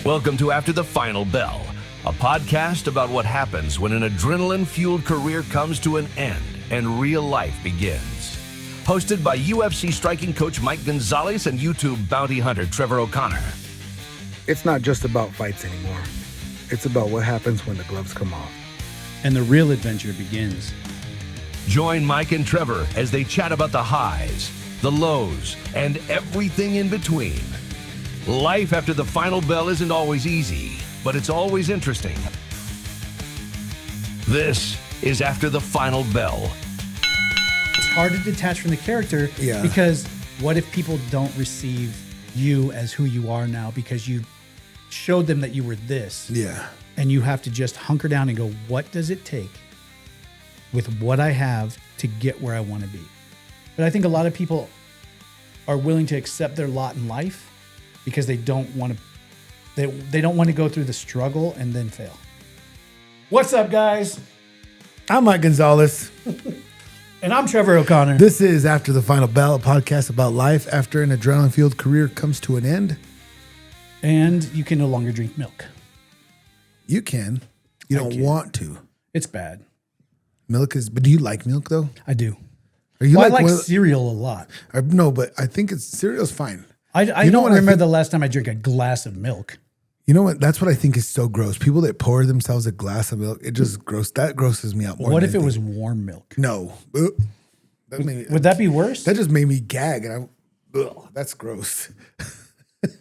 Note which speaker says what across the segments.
Speaker 1: Welcome to After the Final Bell, a podcast about what happens when an adrenaline-fueled career comes to an end and real life begins. Hosted by UFC striking coach Mike Gonzalez and YouTube bounty hunter Trevor O'Connor.
Speaker 2: It's not just about fights anymore. It's about what happens when the gloves come off.
Speaker 3: And the real adventure begins.
Speaker 1: Join Mike and Trevor as they chat about the highs, the lows, and everything in between. Life after the final bell isn't always easy, but it's always interesting. This is After the Final Bell.
Speaker 3: It's hard to detach from the character because what if people don't receive you as who you are now because you showed them that you were this?
Speaker 2: Yeah.
Speaker 3: And you have to just hunker down and go, what does it take with what I have to get where I want to be? But I think a lot of people are willing to accept their lot in life because they don't want to they don't want to go through the struggle and then fail. What's up, guys?
Speaker 2: I'm Mike Gonzalez.
Speaker 3: And I'm Trevor O'Connor.
Speaker 2: This is After the Final Bell, a podcast about life after an adrenaline-fueled career comes to an end.
Speaker 3: And you can no longer drink milk.
Speaker 2: You can. You don't want to.
Speaker 3: It's bad.
Speaker 2: Milk is, but do you like milk though?
Speaker 3: I do.
Speaker 2: Are you
Speaker 3: I like cereal a lot.
Speaker 2: No, but I think cereal's fine.
Speaker 3: I don't remember the last time I drank a glass of milk.
Speaker 2: You know what? That's what I think is so gross. People that pour themselves a glass of milk, it just gross. That grosses me out more.
Speaker 3: What if it was warm milk?
Speaker 2: No.
Speaker 3: Would that be worse?
Speaker 2: That just made me gag, and that's gross.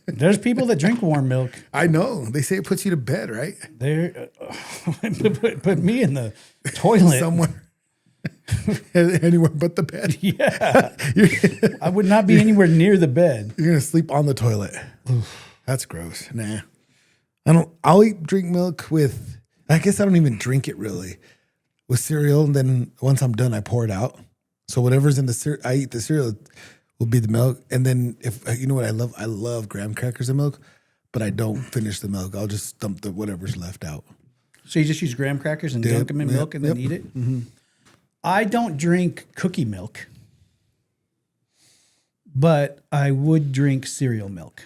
Speaker 3: There's people that drink warm milk.
Speaker 2: I know. They say it puts you to bed, right?
Speaker 3: They're put me in the toilet
Speaker 2: somewhere. Anywhere but the bed.
Speaker 3: Yeah. I would not be anywhere near the bed.
Speaker 2: You're gonna sleep on the toilet. That's gross. Nah. Drink milk with, I guess I don't even drink it really, with cereal, and then once I'm done, I pour it out. So whatever's in the cereal, I eat the cereal will be the milk. And then if, you know what I love graham crackers and milk, but I don't finish the milk. I'll just dump the whatever's left out.
Speaker 3: So you just use graham crackers and dunk them in milk and then eat it? Mm-hmm. I don't drink cookie milk, but I would drink cereal milk.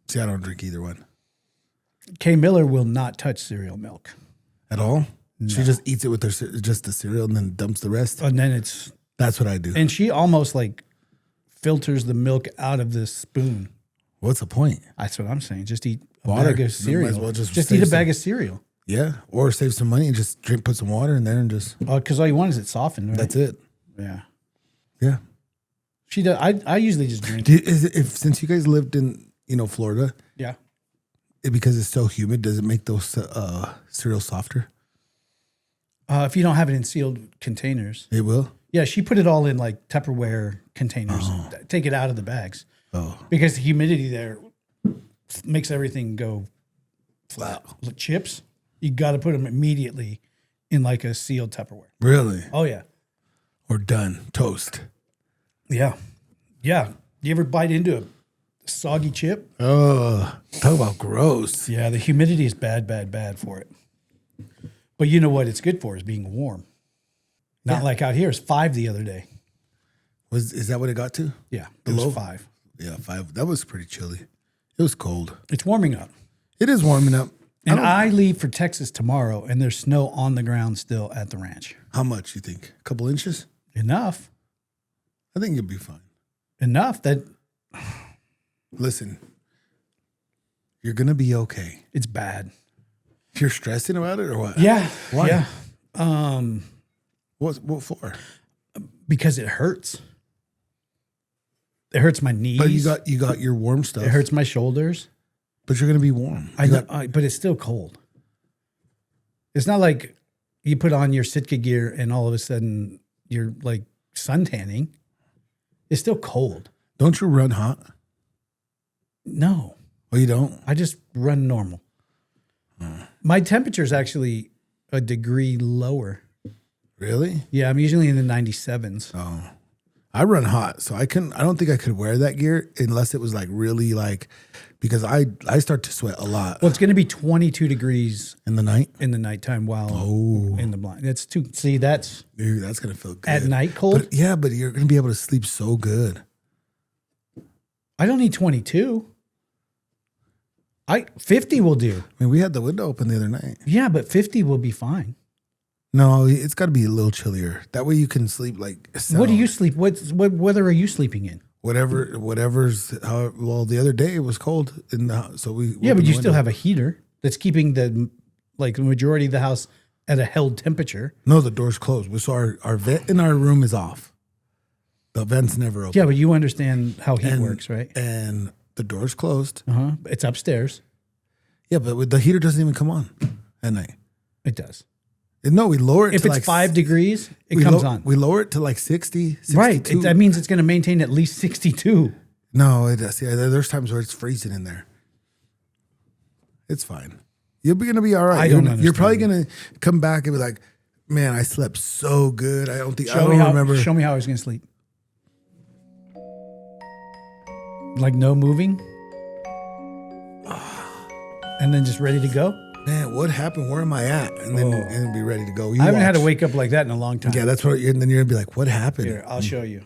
Speaker 2: See, I don't drink either one.
Speaker 3: Kay Miller will not touch cereal milk.
Speaker 2: At all?
Speaker 3: No.
Speaker 2: She just eats it with just the cereal and then dumps the rest?
Speaker 3: And then
Speaker 2: That's what I do.
Speaker 3: And she almost like filters the milk out of the spoon.
Speaker 2: What's the point?
Speaker 3: That's what I'm saying. Just eat a
Speaker 2: Water.
Speaker 3: bag of cereal.
Speaker 2: Might as well
Speaker 3: just eat a bag of cereal.
Speaker 2: Yeah, or save some money and just put some water in there and just.
Speaker 3: Because all you want is it softened, right?
Speaker 2: That's it.
Speaker 3: Yeah.
Speaker 2: Yeah.
Speaker 3: She does. I usually just drink.
Speaker 2: Since you guys lived in Florida,
Speaker 3: Yeah.
Speaker 2: Because it's so humid, does it make those cereals softer?
Speaker 3: If you don't have it in sealed containers,
Speaker 2: It will.
Speaker 3: yeah. She put it all in like Tupperware containers. Take it out of the bags.
Speaker 2: Oh,
Speaker 3: Because the humidity there makes everything go flat. Like chips, you got to put them immediately in like a sealed Tupperware.
Speaker 2: really?
Speaker 3: Oh yeah.
Speaker 2: Or done toast?
Speaker 3: Yeah. Yeah. You ever bite into a soggy chip?
Speaker 2: Oh, talk about gross.
Speaker 3: Yeah, the humidity is bad for it. But you know what it's good for is being warm. Not like out here. It's 5 the other day.
Speaker 2: Is that what it got to?
Speaker 3: Yeah, it
Speaker 2: Below?
Speaker 3: was 5.
Speaker 2: Yeah, 5. That was pretty chilly. It was cold.
Speaker 3: It's warming up.
Speaker 2: It is warming up.
Speaker 3: And I leave for Texas tomorrow, and there's snow on the ground still at the ranch.
Speaker 2: How much you think? A couple inches?
Speaker 3: Enough.
Speaker 2: I think you'll be fine.
Speaker 3: Enough that
Speaker 2: Listen, you're gonna be okay.
Speaker 3: it's bad.
Speaker 2: You're stressing about it or what?
Speaker 3: Yeah.
Speaker 2: Why?
Speaker 3: Yeah.
Speaker 2: What for?
Speaker 3: Because it hurts. It hurts my knees.
Speaker 2: But you got your warm stuff.
Speaker 3: It hurts my shoulders.
Speaker 2: But you're gonna be warm.
Speaker 3: But it's still cold. It's not like you put on your Sitka gear and all of a sudden you're like suntanning. It's still cold.
Speaker 2: Don't you run hot?
Speaker 3: No,
Speaker 2: Oh, you don't?
Speaker 3: I just run normal. My temperature is actually a degree lower.
Speaker 2: Really?
Speaker 3: Yeah, I'm usually in the 97s.
Speaker 2: Oh, I run hot, so I don't think I could wear that gear unless it was like really like, because I start to sweat a lot.
Speaker 3: Well, it's going to be 22 degrees
Speaker 2: in the night.
Speaker 3: in the nighttime while in the blind. That's too. See, that's
Speaker 2: Dude, that's gonna feel good
Speaker 3: at night cold.
Speaker 2: But, yeah, but you're gonna be able to sleep so good.
Speaker 3: I don't need 22. 50 will do.
Speaker 2: I mean, we had the window open the other night.
Speaker 3: Yeah, but 50 will be fine.
Speaker 2: No, it's got to be a little chillier. That way you can sleep like.
Speaker 3: What do you sleep? What weather are you sleeping in?
Speaker 2: Whatever's. Well, the other day it was cold in the house, so we.
Speaker 3: Yeah, but you still have a heater that's keeping the majority of the house at a held temperature.
Speaker 2: No, the door's closed. So our vent in our room is off. The vent's never open.
Speaker 3: Yeah, but you understand how heat works, right?
Speaker 2: And the door's closed.
Speaker 3: It's upstairs.
Speaker 2: Yeah, but the heater doesn't even come on at night.
Speaker 3: It does.
Speaker 2: No, we lower it
Speaker 3: if
Speaker 2: to
Speaker 3: it's 5 degrees, it comes on.
Speaker 2: We lower it to like 60, 62.
Speaker 3: Right. That means it's going to maintain at least 62.
Speaker 2: No, it does. Yeah, there's times where it's freezing in there. It's fine. You're going to be all right.
Speaker 3: I don't understand.
Speaker 2: You're probably going to come back and be like, man, I slept so good. I don't remember.
Speaker 3: Show me how I was going to sleep. Like no moving? And then just ready to go?
Speaker 2: Man, what happened? Where am I at? And then be ready to go.
Speaker 3: I haven't had to wake up like that in a long time.
Speaker 2: Yeah, that's what. And then you're gonna be like, what happened?
Speaker 3: Here, I'll show you.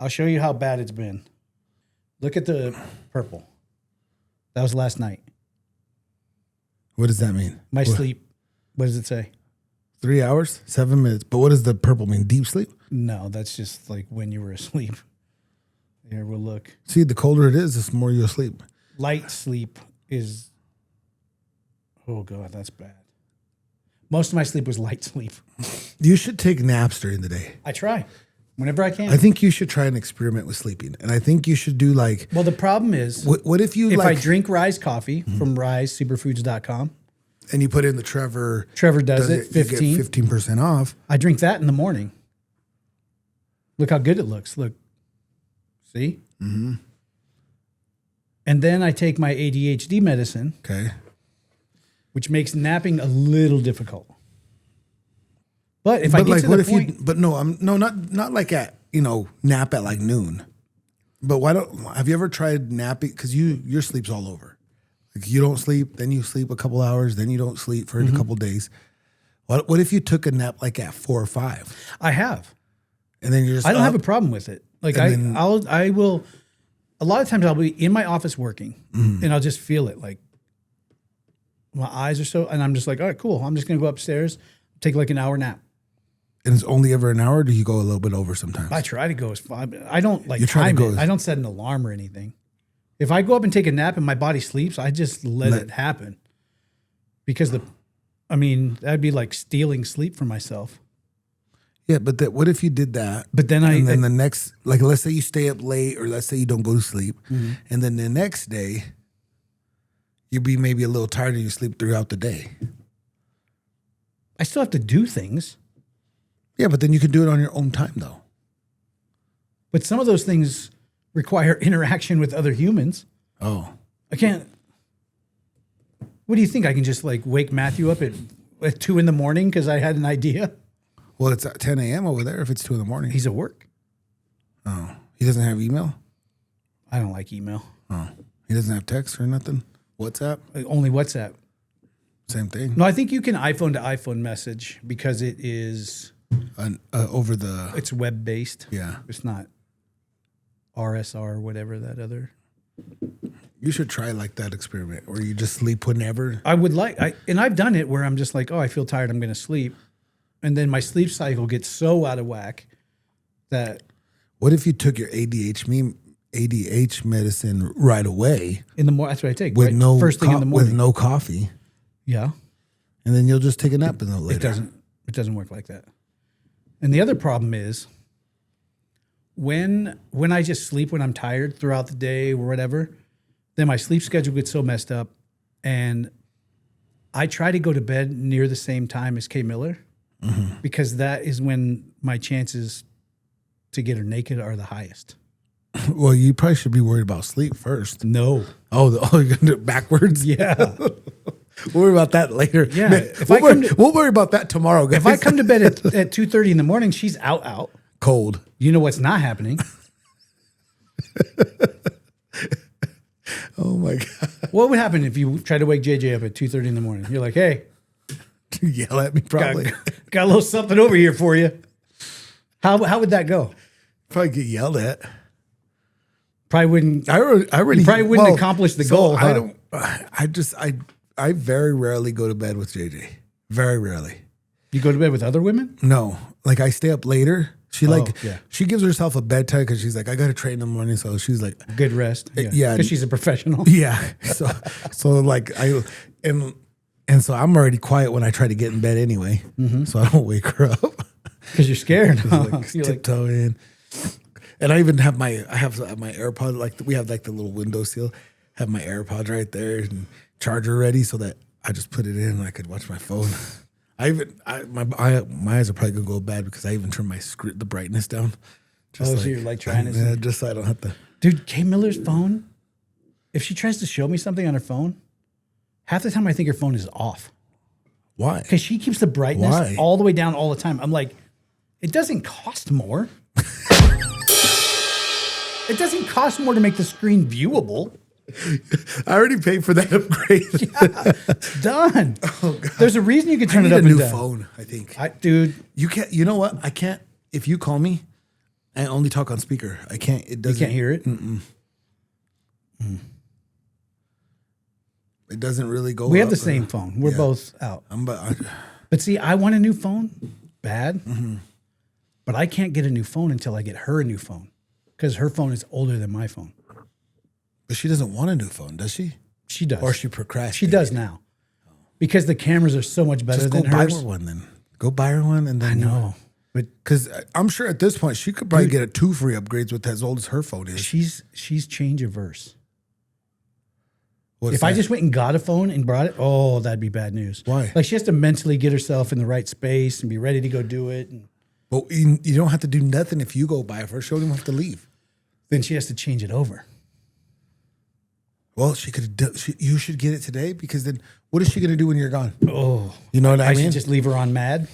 Speaker 3: I'll show you how bad it's been. Look at the purple. That was last night.
Speaker 2: What does that mean?
Speaker 3: My sleep. What does it say?
Speaker 2: 3 hours, 7 minutes. But what does the purple mean? Deep sleep?
Speaker 3: No, that's just like when you were asleep. Here, we'll look.
Speaker 2: See, the colder it is, the more you'll sleep.
Speaker 3: Light sleep is. Oh, God, that's bad. Most of my sleep was light sleep.
Speaker 2: You should take naps during the day.
Speaker 3: I try whenever I can.
Speaker 2: I think you should try an experiment with sleeping. And I think you should do like.
Speaker 3: Well, the problem is.
Speaker 2: What if you
Speaker 3: I drink Rise coffee from risesuperfoods.com.
Speaker 2: And you put in the Trevor.
Speaker 3: Trevor does it, 15.
Speaker 2: You get 15% off.
Speaker 3: I drink that in the morning. Look how good it looks. Look. See? Mm-hmm. And then I take my ADHD medicine.
Speaker 2: Okay.
Speaker 3: Which makes napping a little difficult. But if I get to the point,
Speaker 2: not like at nap at like noon. But have you ever tried napping? Because your sleep's all over. Like you don't sleep, then you sleep a couple hours, then you don't sleep for a couple days. What if you took a nap like at 4 or 5?
Speaker 3: I have,
Speaker 2: and then you're just
Speaker 3: I don't have a problem with it. Like I will. A lot of times I'll be in my office working, and I'll just feel it like. My eyes are so, and I'm just like, all right, cool. I'm just going to go upstairs, take like an hour nap.
Speaker 2: And it's only ever an hour, or do you go a little bit over sometimes?
Speaker 3: I try to go as far. I don't like time it. I don't set an alarm or anything. If I go up and take a nap and my body sleeps, I just let it happen. Because that'd be like stealing sleep from myself.
Speaker 2: Yeah, but what if you did that?
Speaker 3: But then
Speaker 2: the next, like let's say you stay up late, or let's say you don't go to sleep, and then the next day, you'd be maybe a little tired and you sleep throughout the day.
Speaker 3: I still have to do things.
Speaker 2: Yeah, but then you can do it on your own time, though.
Speaker 3: But some of those things require interaction with other humans.
Speaker 2: Oh.
Speaker 3: I can't. What do you think? I can just like wake Matthew up at 2 in the morning because I had an idea?
Speaker 2: Well, it's at 10 a.m. over there if it's 2 in the morning.
Speaker 3: He's at work.
Speaker 2: Oh. He doesn't have email?
Speaker 3: I don't like email.
Speaker 2: Oh. He doesn't have text or nothing? WhatsApp?
Speaker 3: Only WhatsApp.
Speaker 2: Same thing.
Speaker 3: No, I think you can iPhone to iPhone message because it is
Speaker 2: over the.
Speaker 3: It's web based.
Speaker 2: Yeah,
Speaker 3: it's not RSR or whatever that other.
Speaker 2: You should try like that experiment where you just sleep whenever.
Speaker 3: I would and I've done it where I'm just like, oh, I feel tired, I'm going to sleep, and then my sleep cycle gets so out of whack that.
Speaker 2: What if you took your ADHD medicine right away
Speaker 3: in the morning? That's what I take.
Speaker 2: With
Speaker 3: no first thing in the morning
Speaker 2: with no coffee.
Speaker 3: Yeah,
Speaker 2: and then you'll just take a nap later.
Speaker 3: It doesn't work like that. And the other problem is when I just sleep when I'm tired throughout the day or whatever, then my sleep schedule gets so messed up, and I try to go to bed near the same time as Kay Miller because that is when my chances to get her naked are the highest.
Speaker 2: Well, you probably should be worried about sleep first.
Speaker 3: No.
Speaker 2: Oh, you're going to do it backwards?
Speaker 3: Yeah.
Speaker 2: We'll worry about that later.
Speaker 3: Yeah.
Speaker 2: Man, we'll worry about that tomorrow, guys.
Speaker 3: If I come to bed at 2:30 in the morning, she's out.
Speaker 2: Cold.
Speaker 3: You know what's not happening.
Speaker 2: Oh, my God.
Speaker 3: What would happen if you tried to wake JJ up at 2:30 in the morning? You're like, hey.
Speaker 2: Yell at me, probably.
Speaker 3: Got a little something over here for you. How would that go?
Speaker 2: Probably get yelled at.
Speaker 3: Probably wouldn't.
Speaker 2: I already.
Speaker 3: You probably wouldn't accomplish the goal.
Speaker 2: I don't. I very rarely go to bed with JJ. Very rarely.
Speaker 3: You go to bed with other women?
Speaker 2: No, like I stay up later. She
Speaker 3: yeah.
Speaker 2: she gives herself a bedtime because she's like, I got to train in the morning. So she's like,
Speaker 3: Good rest.
Speaker 2: Yeah.
Speaker 3: Because she's a professional.
Speaker 2: yeah. So like and so I'm already quiet when I try to get in bed anyway. So I don't wake her up.
Speaker 3: Because you're scared.
Speaker 2: Like
Speaker 3: You're like,
Speaker 2: tiptoe in. And I even have my AirPod, like we have like the little window seal, have my AirPods right there and charger ready so that I just put it in and I could watch my phone. My eyes are probably gonna go bad because I even turned the brightness down.
Speaker 3: so you're like trying to.
Speaker 2: Yeah, just so I don't have to.
Speaker 3: Dude, Kay Miller's phone, if she tries to show me something on her phone, half the time I think her phone is off.
Speaker 2: Why?
Speaker 3: Because she keeps the brightness
Speaker 2: Why?
Speaker 3: all the way down all the time. I'm like, it doesn't cost more. It doesn't cost more to make the screen viewable.
Speaker 2: I already paid for that upgrade.
Speaker 3: Yeah, it's done.
Speaker 2: Oh, God.
Speaker 3: There's a reason you can turn
Speaker 2: I
Speaker 3: it
Speaker 2: need
Speaker 3: up
Speaker 2: a
Speaker 3: and
Speaker 2: new
Speaker 3: down.
Speaker 2: phone, I think.
Speaker 3: Dude,
Speaker 2: You can't. You know what? I can't. If you call me, I only talk on speaker. I can't. It
Speaker 3: you
Speaker 2: doesn't.
Speaker 3: can't hear it.
Speaker 2: It doesn't really go.
Speaker 3: We have
Speaker 2: up
Speaker 3: the
Speaker 2: or-
Speaker 3: same phone. We're
Speaker 2: Yeah.
Speaker 3: both out. But see, I want a new phone bad, but I can't get a new phone until I get her a new phone because her phone is older than my phone.
Speaker 2: But she doesn't want a new phone, does she?
Speaker 3: She does.
Speaker 2: Or she procrastinates.
Speaker 3: She does now because the cameras are so much better
Speaker 2: Just go
Speaker 3: than
Speaker 2: buy
Speaker 3: hers.
Speaker 2: her one then. Go buy her one and then.
Speaker 3: I know, but
Speaker 2: Because I'm sure at this point she could probably get 2 free upgrades with as old as her phone is.
Speaker 3: she's change averse.
Speaker 2: What's
Speaker 3: If I
Speaker 2: that?
Speaker 3: just went and got a phone and brought it, oh, that'd be bad news.
Speaker 2: Why?
Speaker 3: Like she has to mentally get herself in the right space and be ready to go do it. And
Speaker 2: Well, you don't have to do nothing if you go buy it for her. She don't even have to leave.
Speaker 3: then she has to change it over.
Speaker 2: Well, she could. You should get it today because then what is she going to do when you're gone?
Speaker 3: Oh,
Speaker 2: You know what I
Speaker 3: I
Speaker 2: mean?
Speaker 3: should just leave her on mad.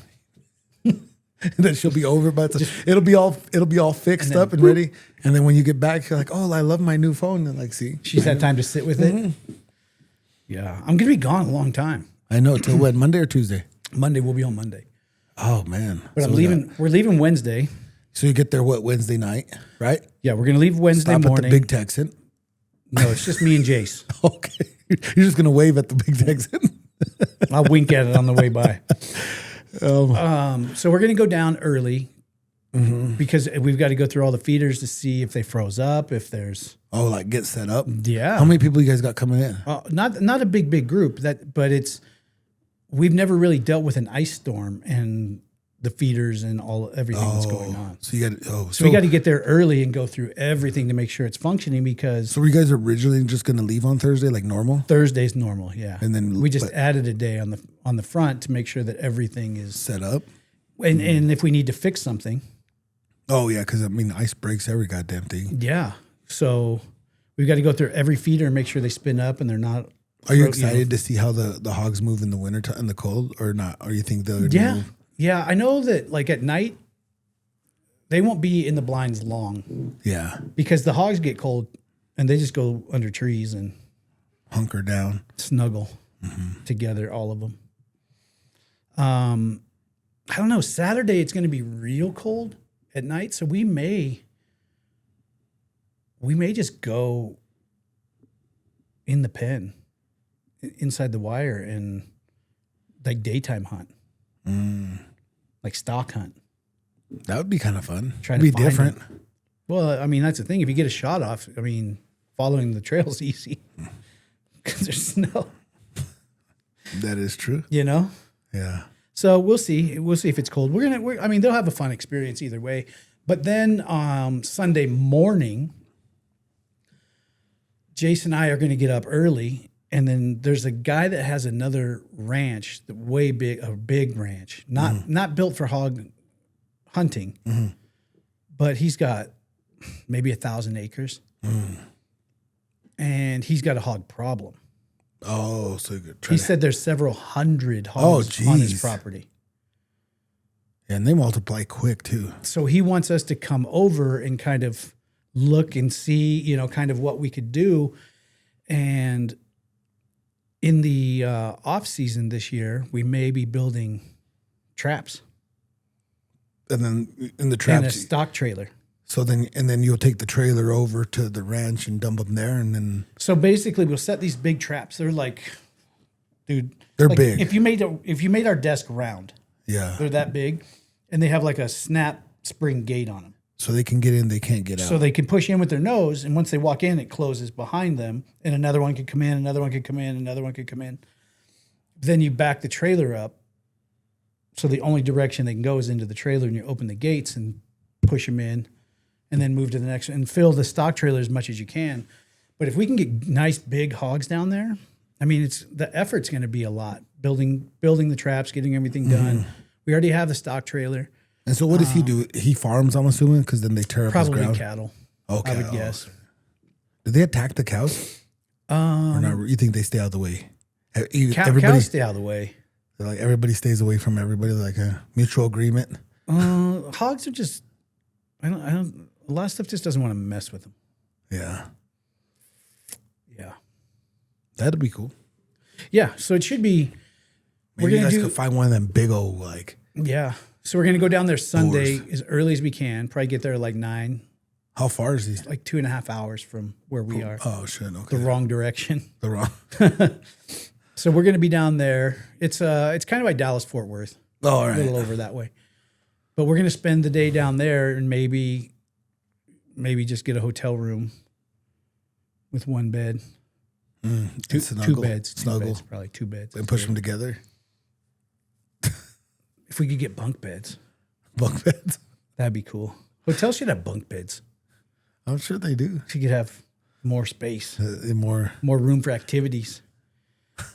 Speaker 2: Then she'll be over, but it'll be all fixed
Speaker 3: then
Speaker 2: up and ready. And then when you get back, you're like, oh, I love my new phone. And like, see,
Speaker 3: She's had time to sit with it. Yeah, I'm gonna be gone a long time.
Speaker 2: I know. Till when? Monday or Tuesday?
Speaker 3: Monday, we'll be on Monday.
Speaker 2: Oh man!
Speaker 3: But
Speaker 2: So
Speaker 3: I'm leaving. We're leaving Wednesday.
Speaker 2: So you get there Wednesday night, right?
Speaker 3: Yeah, we're gonna leave Wednesday
Speaker 2: Stop
Speaker 3: morning.
Speaker 2: at the Big Texan.
Speaker 3: No, it's just me and Jace.
Speaker 2: Okay, you're just gonna wave at the Big Texan.
Speaker 3: I'll wink at it on the way by. So we're gonna go down early because we've got to go through all the feeders to see if they froze up, if there's
Speaker 2: Oh, like get set up.
Speaker 3: yeah.
Speaker 2: How many people you guys got coming in?
Speaker 3: Not a big group but it's we've never really dealt with an ice storm and the feeders and everything that's going on.
Speaker 2: So you got.
Speaker 3: So we got to get there early and go through everything to make sure it's functioning because
Speaker 2: So were you guys originally just gonna leave on Thursday like normal?
Speaker 3: Thursday's normal, yeah.
Speaker 2: And then-
Speaker 3: we just
Speaker 2: but-
Speaker 3: added a day on the front to make sure that everything is
Speaker 2: Set up.
Speaker 3: and if we need to fix something,
Speaker 2: Oh yeah, because I mean ice breaks every goddamn thing.
Speaker 3: yeah. So we've got to go through every feeder and make sure they spin up and they're not.
Speaker 2: Are you
Speaker 3: know,
Speaker 2: excited to see how the hogs move in the winter time in the cold or not? Or you think they'll
Speaker 3: Yeah.
Speaker 2: move?
Speaker 3: Yeah. I know that like at night, they won't be in the blinds long
Speaker 2: Yeah,
Speaker 3: because the hogs get cold and they just go under trees and
Speaker 2: hunker down.
Speaker 3: snuggle together, all of them. I don't know. Saturday, it's going to be real cold at night. So we may just go in the pen inside the wire and like daytime hunt, like stock hunt.
Speaker 2: That would be kind of fun.
Speaker 3: Try
Speaker 2: It'd
Speaker 3: to
Speaker 2: be
Speaker 3: find
Speaker 2: different.
Speaker 3: Well, I mean, that's the thing. If you get a shot off, I mean, following the trail's easy because there's snow,
Speaker 2: That is true.
Speaker 3: you know?
Speaker 2: Yeah.
Speaker 3: So we'll see. We'll see if it's cold. I mean, they'll have a fun experience either way. But then Sunday morning, Jason and I are going to get up early. And then there's a guy that has another ranch, a big ranch, not built for hog hunting, but he's got maybe 1,000 acres. And he's got a hog problem.
Speaker 2: Oh, so good.
Speaker 3: He said there's several hundred hogs on his
Speaker 2: geez.
Speaker 3: property.
Speaker 2: And they multiply quick too.
Speaker 3: So he wants us to come over and kind of look and see, kind of what we could do. And in the off season this year, we may be building traps
Speaker 2: And then in the
Speaker 3: and a
Speaker 2: traps,
Speaker 3: stock trailer.
Speaker 2: So then you'll take the trailer over to the ranch and dump them there, and then.
Speaker 3: So basically, we'll set these big traps. They're like, dude,
Speaker 2: they're
Speaker 3: like
Speaker 2: big.
Speaker 3: If you made our desk round,
Speaker 2: Yeah,
Speaker 3: they're that big, and they have like a snap spring gate on them.
Speaker 2: So they can get in, they can't get out.
Speaker 3: So they can push in with their nose, and once they walk in, it closes behind them, and another one could come in, another one could come in, another one could come in. Then you back the trailer up, so the only direction they can go is into the trailer, and you open the gates and push them in, and then move to the next one, and fill the stock trailer as much as you can. But if we can get nice big hogs down there, I mean, the effort's going to be a lot. Building the traps, getting everything done. We already have the stock trailer.
Speaker 2: And so what does he do? He farms, I'm assuming, because then they tear up his
Speaker 3: Probably
Speaker 2: ground?
Speaker 3: cattle.
Speaker 2: Okay.
Speaker 3: I would guess.
Speaker 2: Do they attack the cows? Or not? You think they stay out of the way?
Speaker 3: Cows stay out of the way.
Speaker 2: Like everybody stays away from everybody, like a mutual agreement.
Speaker 3: Hogs are just, I don't. A lot of stuff just doesn't want to mess with them.
Speaker 2: Yeah,
Speaker 3: Yeah.
Speaker 2: that'd be cool.
Speaker 3: Yeah. So it should be.
Speaker 2: Maybe you guys could find one of them big old like.
Speaker 3: Yeah. So we're gonna go down there Sunday as early as we can. Probably get there at like 9.
Speaker 2: How far is he?
Speaker 3: Like 2.5 hours from where we are.
Speaker 2: Oh shit! Okay.
Speaker 3: The wrong direction.
Speaker 2: The wrong.
Speaker 3: So we're gonna be down there. It's kind of like Dallas Fort Worth.
Speaker 2: Oh, all right.
Speaker 3: A little over that way. But we're gonna spend the day down there and maybe just get a hotel room with one bed. Two beds.
Speaker 2: Snuggle.
Speaker 3: Probably 2 beds.
Speaker 2: And push them together.
Speaker 3: If we could get bunk beds.
Speaker 2: Bunk beds.
Speaker 3: That'd be cool. Hotels should have bunk beds.
Speaker 2: I'm sure they do.
Speaker 3: So you could have more space,
Speaker 2: More
Speaker 3: room for activities.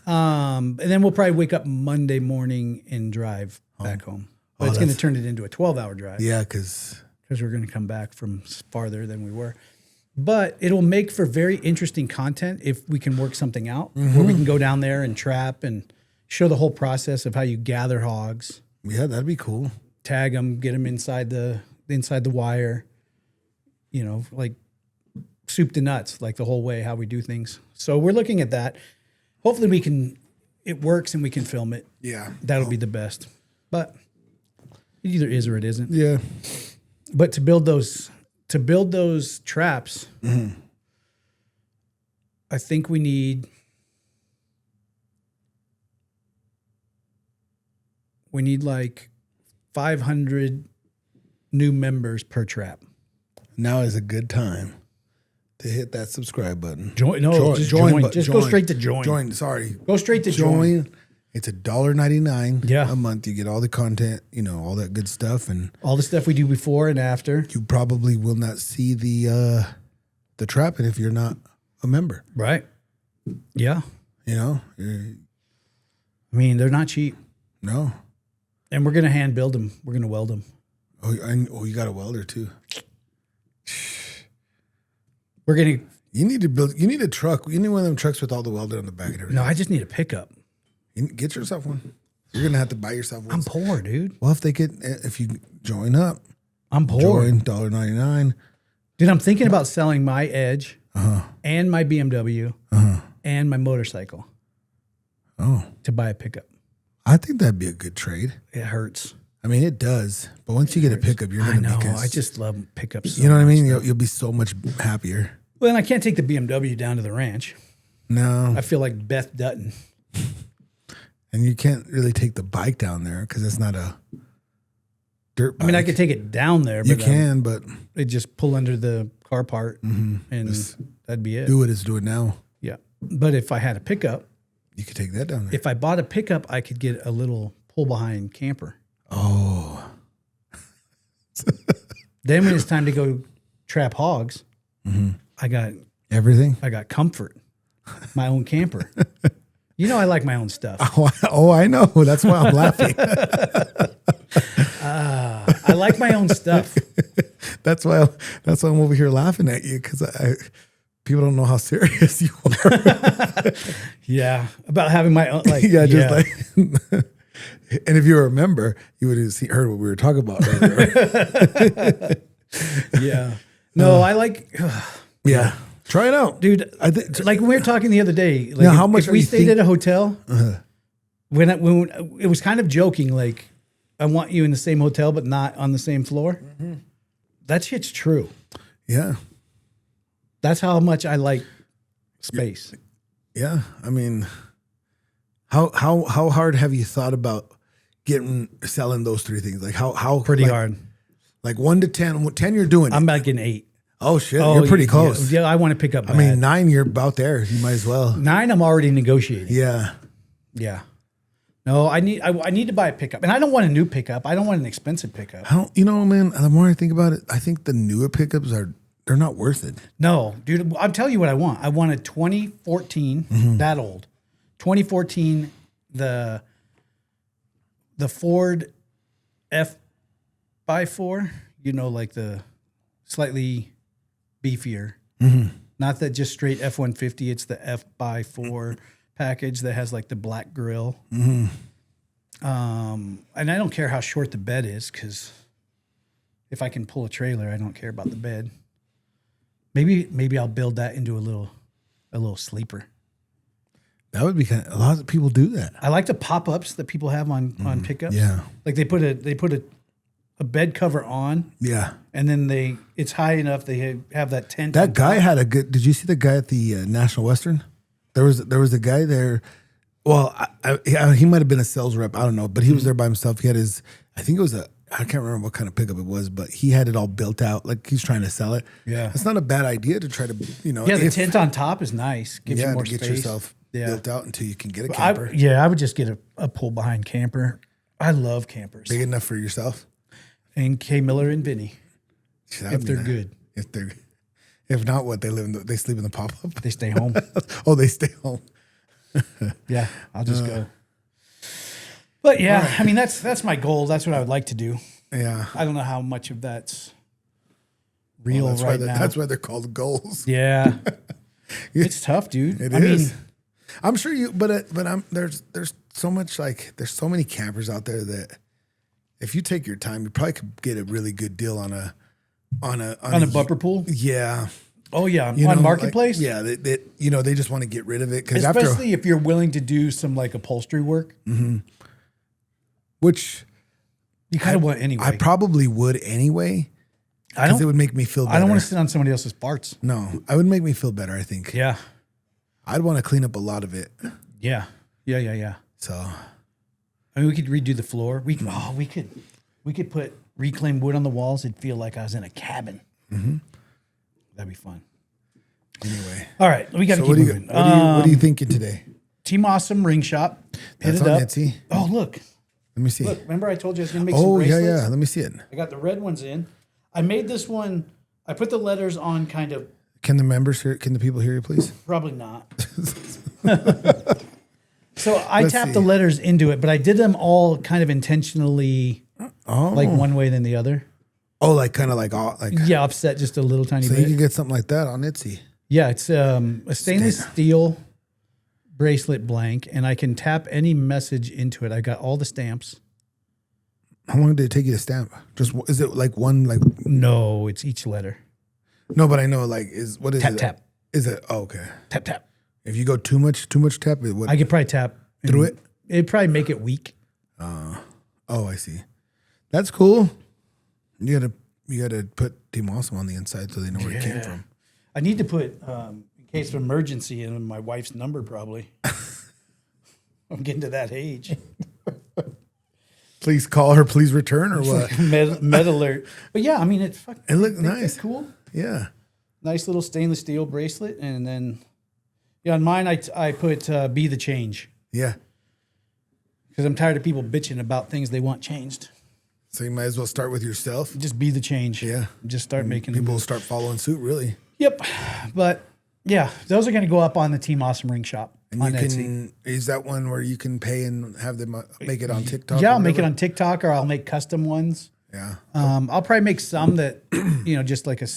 Speaker 3: And then we'll probably wake up Monday morning and drive back home. But it's going to turn it into a 12-hour drive.
Speaker 2: Yeah, because
Speaker 3: we're going to come back from farther than we were. But it'll make for very interesting content if we can work something out where we can go down there and trap and show the whole process of how you gather hogs.
Speaker 2: Yeah, that'd be cool.
Speaker 3: Tag them, get them inside the wire, like soup to nuts, like the whole way how we do things. So we're looking at that. Hopefully it works and we can film it.
Speaker 2: Yeah.
Speaker 3: That'll be the best. But it either is or it isn't.
Speaker 2: Yeah.
Speaker 3: But to build those traps, I think we need like 500 new members per trap.
Speaker 2: Now is a good time to hit that subscribe button.
Speaker 3: Join. Just go straight to join.
Speaker 2: Join. Sorry.
Speaker 3: Go straight to join.
Speaker 2: It's $1.99
Speaker 3: a
Speaker 2: month. You get all the content, all that good stuff, and
Speaker 3: all the stuff we do before and after.
Speaker 2: You probably will not see the trapping if you're not a member.
Speaker 3: Right. Yeah.
Speaker 2: I
Speaker 3: mean, they're not cheap.
Speaker 2: No.
Speaker 3: And we're going to hand build them. We're going to weld them.
Speaker 2: Oh, you got a welder too.
Speaker 3: We're going to.
Speaker 2: You need a truck. You need one of them trucks with all the welder on the back and everything.
Speaker 3: No, I just need a pickup.
Speaker 2: Get yourself one. You're going to have to buy yourself one.
Speaker 3: I'm poor, dude.
Speaker 2: Well, if you join up.
Speaker 3: I'm poor.
Speaker 2: Join $1.99.
Speaker 3: Dude, I'm thinking about selling my Edge and my BMW and my motorcycle to buy a pickup.
Speaker 2: I think that'd be a good trade.
Speaker 3: It hurts.
Speaker 2: I mean, it does. But once you get a pickup, you're going to make it.
Speaker 3: I just love pickups.
Speaker 2: You know what I mean? You'll be so much happier.
Speaker 3: Well, and I can't take the BMW down to the ranch.
Speaker 2: No.
Speaker 3: I feel like Beth Dutton.
Speaker 2: And you can't really take the bike down there because it's not a dirt bike.
Speaker 3: I mean, I could take it down there.
Speaker 2: You can, but
Speaker 3: it just pull under the car part and that'd be it.
Speaker 2: Do it now.
Speaker 3: Yeah. But if I had a pickup.
Speaker 2: You could take that down there.
Speaker 3: If I bought a pickup, I could get a little pull-behind camper.
Speaker 2: Oh.
Speaker 3: Then when it's time to go trap hogs, I got
Speaker 2: everything.
Speaker 3: I got comfort. My own camper. I like my own stuff.
Speaker 2: Oh, I know. That's why I'm laughing.
Speaker 3: I like my own stuff.
Speaker 2: That's why I'm over here laughing at you because people don't know how serious you are.
Speaker 3: Yeah, about having my own. Like,
Speaker 2: and if you were a member, you would have heard what we were talking about earlier.
Speaker 3: Yeah. No, I like.
Speaker 2: Yeah. Try it out,
Speaker 3: dude. Like we were talking the other day. Like
Speaker 2: now, how much
Speaker 3: if we stayed at a hotel? When it was kind of joking, like I want you in the same hotel but not on the same floor. That shit's true.
Speaker 2: Yeah.
Speaker 3: That's how much I like space.
Speaker 2: Yeah. I mean, how hard have you thought about selling those three things? Like how
Speaker 3: Pretty hard.
Speaker 2: Like 1 to 10. 10 you're doing
Speaker 3: I'm
Speaker 2: it.
Speaker 3: back in 8.
Speaker 2: Oh shit. You're pretty close.
Speaker 3: Yeah, I want to pick up.
Speaker 2: I mean, 9 you're about there. You might as well.
Speaker 3: 9 I'm already negotiating.
Speaker 2: Yeah.
Speaker 3: Yeah. No, I need to buy a pickup. And I don't want a new pickup. I don't want an expensive pickup.
Speaker 2: I don't, man, the more I think about it, I think the newer pickups they're not worth it.
Speaker 3: No, dude, I'll tell you what I want. I want a 2014, that old. 2014, the Ford F/4, like the slightly beefier. Not that just straight F-150, it's the F/4 package that has like the black grill. And I don't care how short the bed is, because if I can pull a trailer, I don't care about the bed. Maybe I'll build that into a little sleeper.
Speaker 2: That would be a lot of people do that.
Speaker 3: I like the pop-ups that people have on pickups.
Speaker 2: Yeah.
Speaker 3: Like they put a bed cover on.
Speaker 2: Yeah.
Speaker 3: And then it's high enough they have that tent.
Speaker 2: That guy had a good. Did you see the guy at the National Western? There was a guy there. Well, he might have been a sales rep. I don't know, but he was there by himself. He had I think it was I can't remember what kind of pickup it was, but he had it all built out. Like he's trying to sell it.
Speaker 3: Yeah.
Speaker 2: It's not a bad idea to try to,
Speaker 3: Yeah, the tent on top is nice. Gives you more
Speaker 2: to get
Speaker 3: space.
Speaker 2: yourself built out until you can get a
Speaker 3: But
Speaker 2: camper.
Speaker 3: I would just get a pull behind camper. I love campers.
Speaker 2: Big enough for yourself.
Speaker 3: And K Miller and Vinny.
Speaker 2: That'd
Speaker 3: If
Speaker 2: be
Speaker 3: they're
Speaker 2: nice.
Speaker 3: good.
Speaker 2: If not, what they sleep in the pop up.
Speaker 3: They stay home.
Speaker 2: Oh, they stay home.
Speaker 3: Yeah, I'll just go. But yeah, I mean that's my goal. That's what I would like to do.
Speaker 2: Yeah.
Speaker 3: I don't know how much of that's real
Speaker 2: That's
Speaker 3: right now.
Speaker 2: That's why they're called goals.
Speaker 3: Yeah, it's tough, dude.
Speaker 2: It
Speaker 3: I
Speaker 2: is.
Speaker 3: mean,
Speaker 2: I'm sure there's so much, like, there's so many campers out there that if you take your time, you probably could get a really good deal on a
Speaker 3: bumper pool.
Speaker 2: Yeah.
Speaker 3: Oh yeah,
Speaker 2: You
Speaker 3: on
Speaker 2: know,
Speaker 3: Marketplace.
Speaker 2: Like, yeah, they just want to get rid of it because
Speaker 3: Especially if you're willing to do some like upholstery work,
Speaker 2: which
Speaker 3: you kind of want anyway.
Speaker 2: I probably would anyway. Because it would make me feel better.
Speaker 3: I don't want to sit on somebody else's parts.
Speaker 2: No, it would make me feel better, I think.
Speaker 3: Yeah.
Speaker 2: I'd want to clean up a lot of it.
Speaker 3: Yeah.
Speaker 2: So,
Speaker 3: I mean, we could redo the floor. We could put reclaimed wood on the walls. It'd feel like I was in a cabin. That'd be fun.
Speaker 2: Anyway.
Speaker 3: All right, we got to keep moving.
Speaker 2: What are you thinking today?
Speaker 3: Team Awesome Ring Shop. Hit
Speaker 2: That's
Speaker 3: it
Speaker 2: on
Speaker 3: up.
Speaker 2: Etsy.
Speaker 3: Oh, look.
Speaker 2: Let me see.
Speaker 3: Look, remember I told you I was going to make some
Speaker 2: Oh,
Speaker 3: bracelets?
Speaker 2: yeah. Let me see it.
Speaker 3: I got the red ones in. I made this one. I put the letters on kind of.
Speaker 2: Can the members hear? Can the people hear you, please?
Speaker 3: Probably not. So I
Speaker 2: Let's
Speaker 3: tapped
Speaker 2: see.
Speaker 3: the letters into it, but I did them all kind of intentionally, like one way than the other.
Speaker 2: Oh, like kind of like all like.
Speaker 3: Yeah, offset just a little tiny
Speaker 2: So
Speaker 3: bit.
Speaker 2: you can get something like that on Etsy.
Speaker 3: Yeah, it's a stainless steel bracelet blank, and I can tap any message into it. I got all the stamps.
Speaker 2: How long did it take you to stamp? Is it like one like?
Speaker 3: No, it's each letter.
Speaker 2: No, but I know what is
Speaker 3: Tap,
Speaker 2: it?
Speaker 3: tap.
Speaker 2: Is it okay?
Speaker 3: Tap, tap.
Speaker 2: If you go too much tap, what?
Speaker 3: I could probably tap.
Speaker 2: Through it?
Speaker 3: It'd probably make it weak.
Speaker 2: Oh, I see. That's cool. You gotta put Team Awesome on the inside so they know where it came from.
Speaker 3: I need to put, in case of emergency, in my wife's number probably. I'm getting to that age.
Speaker 2: Please call her. Please return or what?
Speaker 3: Med alert. But yeah, I mean, it
Speaker 2: looked nice.
Speaker 3: Cool.
Speaker 2: Yeah.
Speaker 3: Nice little stainless steel bracelet. And then, on mine, I put be the change.
Speaker 2: Yeah.
Speaker 3: Because I'm tired of people bitching about things they want changed.
Speaker 2: So you might as well start with yourself.
Speaker 3: Just be the change.
Speaker 2: Yeah.
Speaker 3: Just start making
Speaker 2: People
Speaker 3: them.
Speaker 2: will start following suit, really.
Speaker 3: Yep. But yeah, those are going to go up on the Team Awesome Ring Shop
Speaker 2: And
Speaker 3: on
Speaker 2: you
Speaker 3: Etsy.
Speaker 2: can, is that one where you can pay and have them make it on TikTok?
Speaker 3: Yeah,
Speaker 2: or
Speaker 3: I'll make it
Speaker 2: whatever?
Speaker 3: on TikTok, or I'll make custom ones.
Speaker 2: Yeah.
Speaker 3: I'll probably make some that, just like a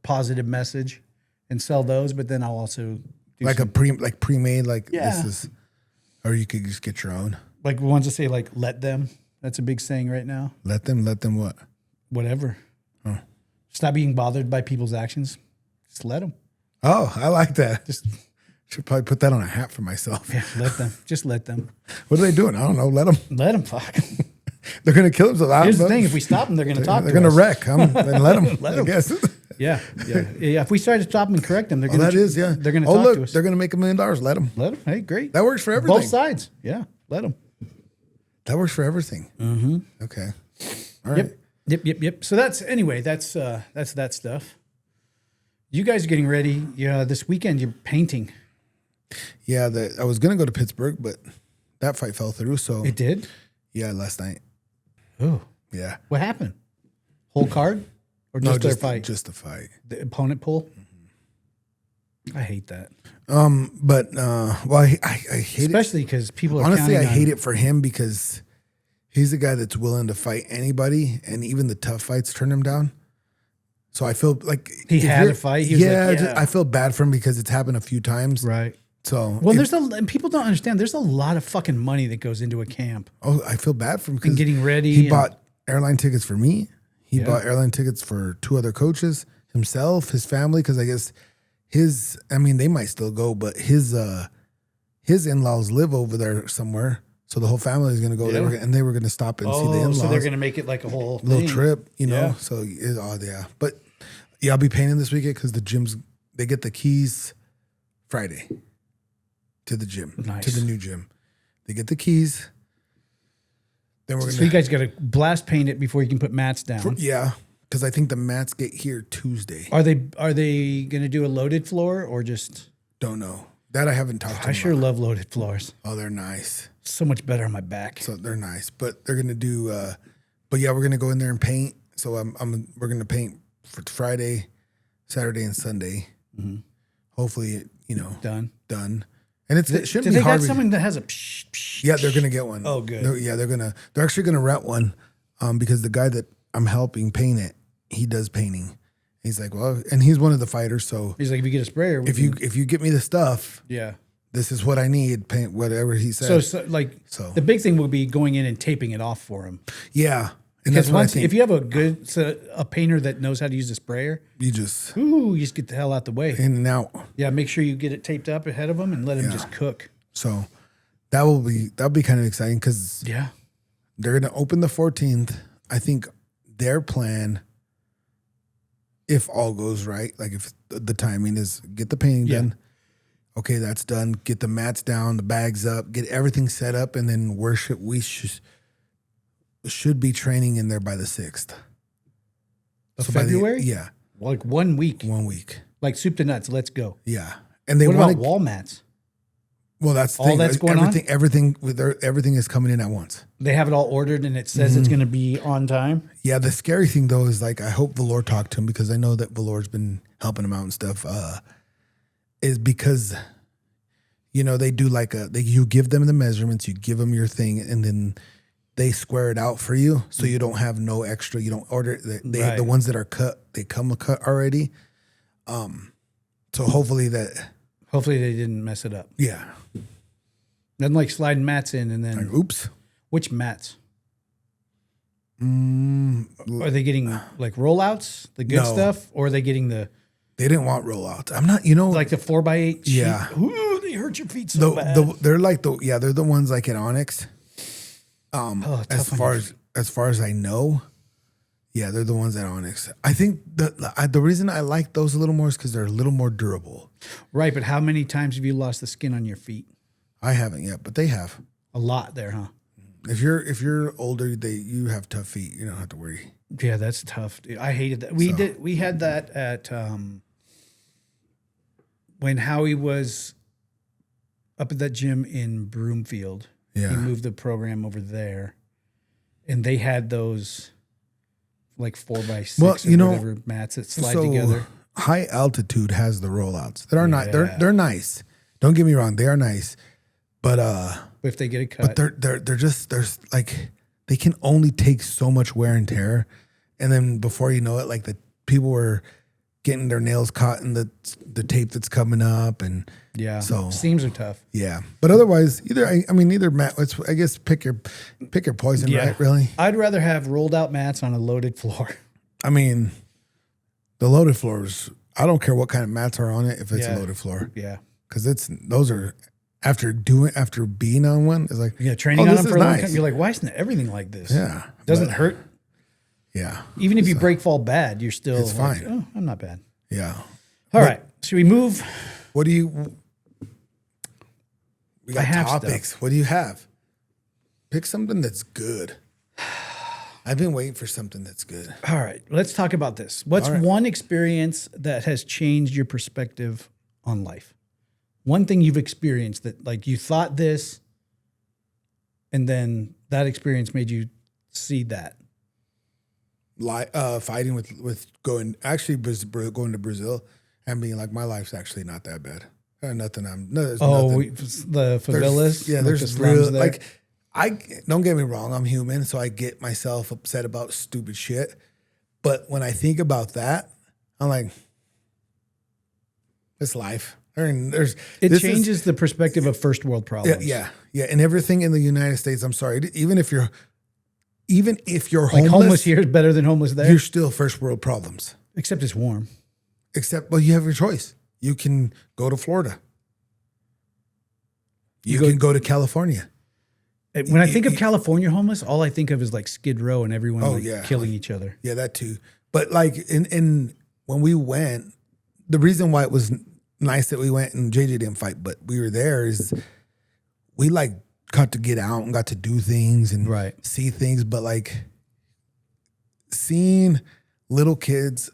Speaker 3: positive message and sell those. But then I'll also do
Speaker 2: Like pre-made, like
Speaker 3: Yeah.
Speaker 2: this is, or you could just get your own.
Speaker 3: like ones that say like, let them. That's a big saying right now.
Speaker 2: Let them what?
Speaker 3: Whatever. Stop being bothered by people's actions. Just let them.
Speaker 2: Oh, I like that.
Speaker 3: Just
Speaker 2: Should probably put that on a hat for myself.
Speaker 3: let them. Just let them.
Speaker 2: What are they doing? I don't know. Let them.
Speaker 3: Let them fuck.
Speaker 2: They're gonna kill themselves.
Speaker 3: Here's the thing: if we stop them, they're gonna talk.
Speaker 2: They're
Speaker 3: to
Speaker 2: gonna
Speaker 3: us.
Speaker 2: wreck. And let them.
Speaker 3: Let
Speaker 2: I
Speaker 3: 'em.
Speaker 2: guess.
Speaker 3: Yeah. If we try to stop them and correct them, they're gonna.
Speaker 2: That is, yeah.
Speaker 3: They're gonna
Speaker 2: Oh,
Speaker 3: talk
Speaker 2: look,
Speaker 3: to us.
Speaker 2: they're gonna make $1 million. Let them.
Speaker 3: Let them. Hey, great.
Speaker 2: That works for everything.
Speaker 3: Both sides. Yeah. Let them.
Speaker 2: That works for everything. Mm-hmm. Okay. All right.
Speaker 3: Yep. So that's that stuff. You guys are getting ready. Yeah, this weekend you're painting.
Speaker 2: Yeah, I was gonna go to Pittsburgh, but that fight fell through. So
Speaker 3: It did?
Speaker 2: yeah, last night.
Speaker 3: Oh.
Speaker 2: Yeah.
Speaker 3: What happened? Whole card? Or just their fight?
Speaker 2: Just the fight.
Speaker 3: The opponent pull? I hate that.
Speaker 2: But well, I hate it.
Speaker 3: Especially because people are
Speaker 2: Honestly, I
Speaker 3: counting on-
Speaker 2: hate it for him because he's the guy that's willing to fight anybody, and even the tough fights turn him down. So I feel like
Speaker 3: He
Speaker 2: if
Speaker 3: had
Speaker 2: you're-
Speaker 3: a fight. He was like, yeah.
Speaker 2: I feel bad for him because it's happened a few times.
Speaker 3: Right.
Speaker 2: So
Speaker 3: Well, and people don't understand. There's a lot of fucking money that goes into a camp.
Speaker 2: I feel bad for him
Speaker 3: And getting ready.
Speaker 2: He
Speaker 3: and-
Speaker 2: bought airline tickets for me. He
Speaker 3: Yeah.
Speaker 2: bought airline tickets for 2 other coaches, himself, his family, because I guess they might still go, but his in-laws live over there somewhere. So the whole family is going to go there, and they were going to stop and see the in-laws.
Speaker 3: So they're going to make it like a whole
Speaker 2: little
Speaker 3: thing.
Speaker 2: trip,
Speaker 3: Yeah.
Speaker 2: So yeah. But yeah, I'll be painting this weekend because the gyms, they get the keys Friday to the gym,
Speaker 3: Nice.
Speaker 2: to the new gym. They get the keys. Then we're
Speaker 3: So
Speaker 2: gonna
Speaker 3: you guys got to blast paint it before you can put mats down.
Speaker 2: yeah, because I think the mats get here Tuesday.
Speaker 3: Are they going to do a loaded floor or just?
Speaker 2: Don't know that I haven't talked to.
Speaker 3: I
Speaker 2: them
Speaker 3: sure
Speaker 2: about.
Speaker 3: love loaded floors.
Speaker 2: Oh, they're nice.
Speaker 3: So much better on my back.
Speaker 2: So they're nice, but they're gonna do. But yeah, we're gonna go in there and paint. So we're gonna paint for Friday, Saturday, and Sunday.
Speaker 3: Mm-hmm.
Speaker 2: Hopefully,
Speaker 3: Done.
Speaker 2: And it shouldn't
Speaker 3: Do
Speaker 2: be
Speaker 3: they
Speaker 2: hard.
Speaker 3: got something that has a psh, psh,
Speaker 2: Yeah, they're gonna get one.
Speaker 3: Oh, good.
Speaker 2: They're actually gonna rent one, because the guy that I'm helping paint it, he does painting. He's like, well, and he's one of the fighters. So
Speaker 3: He's like, if you get a sprayer,
Speaker 2: if you get me the stuff,
Speaker 3: yeah.
Speaker 2: this is what I need. Paint whatever he said.
Speaker 3: So
Speaker 2: So-
Speaker 3: the big thing will be going in and taping it off for him.
Speaker 2: Yeah, and
Speaker 3: Because
Speaker 2: that's what I
Speaker 3: once,
Speaker 2: think.
Speaker 3: if you have a painter that knows how to use a sprayer,
Speaker 2: You just
Speaker 3: you just get the hell out the way.
Speaker 2: in and out.
Speaker 3: Yeah, make sure you get it taped up ahead of him and let him just cook.
Speaker 2: So that'll be kind of exciting because
Speaker 3: Yeah.
Speaker 2: they're gonna open the 14th. I think their plan, if all goes right, like if the timing is get the painting done. Okay, that's done. Get the mats down, the bags up, get everything set up, and then we should be training in there by the 6th.
Speaker 3: Of
Speaker 2: So by the-
Speaker 3: February?
Speaker 2: yeah,
Speaker 3: Like 1 week.
Speaker 2: 1 week.
Speaker 3: Like soup to nuts. Let's go.
Speaker 2: Yeah, and they
Speaker 3: What
Speaker 2: want
Speaker 3: about wall mats?
Speaker 2: Well, that's the
Speaker 3: all
Speaker 2: thing.
Speaker 3: that's going on?
Speaker 2: Everything is coming in at once.
Speaker 3: They have it all ordered and it says it's going to be on time.
Speaker 2: Yeah, the scary thing though is like I hope Valor talked to him because I know that Valor's been helping him out and stuff. Is because they do you give them the measurements, you give them your thing, and then they square it out for you, so you don't have no extra. You don't order they
Speaker 3: Right.
Speaker 2: the ones that are cut. They come cut already. So hopefully
Speaker 3: Hopefully they didn't mess it up.
Speaker 2: yeah.
Speaker 3: Nothing like sliding mats in and then
Speaker 2: Like, oops.
Speaker 3: which mats? Are they getting like rollouts, the good
Speaker 2: No.
Speaker 3: stuff, or are they getting the
Speaker 2: They didn't want rollouts. I'm not.
Speaker 3: like the 4x8? sheet?
Speaker 2: Yeah.
Speaker 3: Ooh, they hurt your feet so bad.
Speaker 2: They're like they're the ones like at Onyx.
Speaker 3: tough
Speaker 2: As
Speaker 3: on
Speaker 2: far
Speaker 3: your
Speaker 2: as far as I know, yeah, they're the ones at Onyx. I think the reason I like those a little more is because they're a little more durable.
Speaker 3: Right, but how many times have you lost the skin on your feet?
Speaker 2: I haven't yet, but they have.
Speaker 3: A lot there, huh?
Speaker 2: If you're older, you have tough feet. You don't have to worry.
Speaker 3: Yeah, that's tough. Dude. I hated that. We had that at when Howie was up at that gym in Broomfield.
Speaker 2: Yeah.
Speaker 3: He moved the program over there. And they had those like 4x6
Speaker 2: Well,
Speaker 3: or whatever mats that slide together.
Speaker 2: High altitude has the rollouts that are not.
Speaker 3: Yeah.
Speaker 2: They're nice. Don't get me wrong, they are nice, but
Speaker 3: If they get a cut.
Speaker 2: But they're just there's like they can only take so much wear and tear, and then before you know it, like the people were getting their nails caught in the tape that's coming up, and
Speaker 3: yeah.
Speaker 2: so
Speaker 3: Seams are tough.
Speaker 2: yeah. But otherwise, either mat. I guess pick your poison, right? Really.
Speaker 3: I'd rather have rolled out mats on a loaded floor.
Speaker 2: I mean, the loaded floors. I don't care what kind of mats are on it if it's
Speaker 3: Yeah.
Speaker 2: a loaded floor
Speaker 3: Yeah.
Speaker 2: because those are after being on one, it's like,
Speaker 3: training on them for a long time. You're like, why isn't everything like this?
Speaker 2: Yeah.
Speaker 3: Doesn't hurt.
Speaker 2: Yeah.
Speaker 3: Even if you break fall bad, you're still
Speaker 2: It's fine.
Speaker 3: Oh, I'm not bad.
Speaker 2: Yeah.
Speaker 3: All right. Should we move?
Speaker 2: What do you, we got topics. Stuff. What do you have? Pick something that's good. I've been waiting for something that's good.
Speaker 3: All right. Let's talk about this. What's one experience that has changed your perspective on life? One thing you've experienced that like you thought this and then that experience made you see that.
Speaker 2: Fighting with going to Brazil and being like, my life's actually not that bad. Nothing.
Speaker 3: The favelas.
Speaker 2: There's real like. I don't get me wrong. I'm human, so I get myself upset about stupid shit. But when I think about that, I'm like, it's life.
Speaker 3: It changes the perspective of first world problems.
Speaker 2: Yeah, and everything in the United States. I'm sorry, even if you're
Speaker 3: like homeless here is better than homeless there.
Speaker 2: You're still first world problems.
Speaker 3: Except it's warm.
Speaker 2: Well, you have your choice. You can go to Florida. You can go to California.
Speaker 3: When I think of California homeless, all I think of is like Skid Row and everyone killing each other.
Speaker 2: Yeah, that too. But like in when we went, the reason why it was nice that we went and JJ didn't fight, but we were there is we like got to get out and got to do things and see things. But like seeing little kids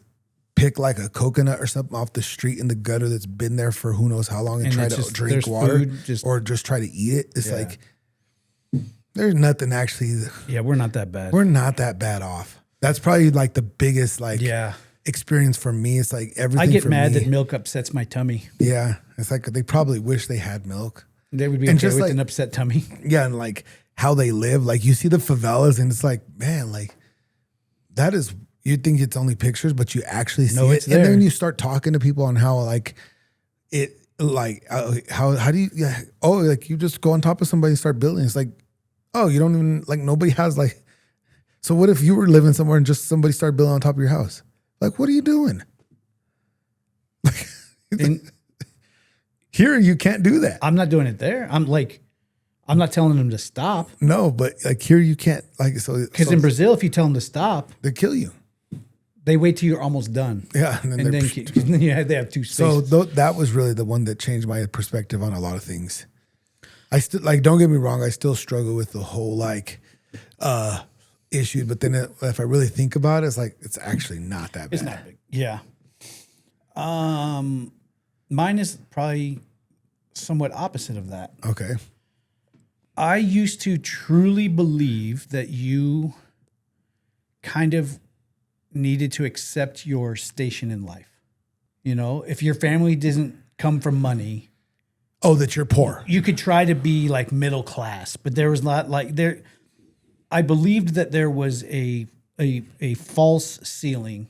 Speaker 2: pick like a coconut or something off the street in the gutter that's been there for who knows how long and try to drink water or just try to eat it. It's like, there's nothing actually.
Speaker 3: Yeah, we're not that bad.
Speaker 2: We're not that bad off. That's probably like the biggest experience for me. It's like everything.
Speaker 3: I get mad that milk upsets my tummy.
Speaker 2: Yeah, it's like they probably wish they had milk.
Speaker 3: They would be okay with an upset tummy.
Speaker 2: Yeah, and like how they live. Like you see the favelas, and it's like, man, like that is. You think it's only pictures, but you actually see it, and then you start talking to people on how like it, like how do you? Yeah, like you just go on top of somebody and start building. It's like. Oh, you don't even like nobody has like. So what if you were living somewhere and just somebody started building on top of your house? Like, what are you doing? Like, here you can't do that.
Speaker 3: I'm not doing it there. I'm not telling them to stop.
Speaker 2: No, but like here you can't like so.
Speaker 3: Because in Brazil, if you tell them to stop,
Speaker 2: they kill you.
Speaker 3: They wait till you're almost done.
Speaker 2: Yeah,
Speaker 3: and then they have two
Speaker 2: So
Speaker 3: spaces.
Speaker 2: that was really the one that changed my perspective on a lot of things. I still like. Don't get me wrong. I still struggle with the whole like issue. But then if I really think about it, it's like it's actually not that bad.
Speaker 3: It's not big. Yeah. Mine is probably somewhat opposite of that.
Speaker 2: Okay.
Speaker 3: I used to truly believe that you kind of needed to accept your station in life. You know, if your family doesn't come from money.
Speaker 2: Oh, that you're poor.
Speaker 3: You could try to be like middle class, but there was not like there. I believed that there was a false ceiling,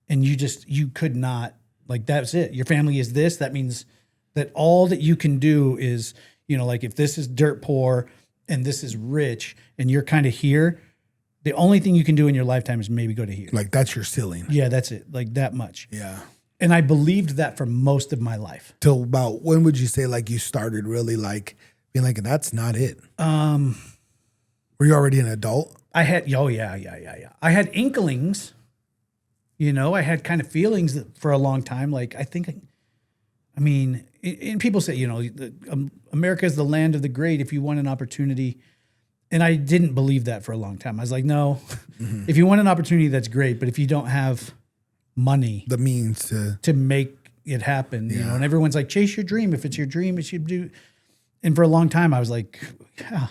Speaker 3: and you could not like that's it. Your family is this. That means that all that you can do is like if this is dirt poor and this is rich and you're kind of here, the only thing you can do in your lifetime is maybe go to here.
Speaker 2: Like that's your ceiling.
Speaker 3: Yeah, that's it. Like that much.
Speaker 2: Yeah.
Speaker 3: And I believed that for most of my life.
Speaker 2: Till about when would you say like you started really like being like that's not it? Were you already an adult?
Speaker 3: I had yeah. I had inklings. I had kind of feelings that for a long time. Like I mean, and people say America is the land of the great. If you want an opportunity, and I didn't believe that for a long time. I was like, no, if you want an opportunity, that's great. But if you don't have money,
Speaker 2: the means
Speaker 3: to make it happen, and everyone's like, chase your dream. If it's your dream, it should do. And for a long time, I was like, yeah,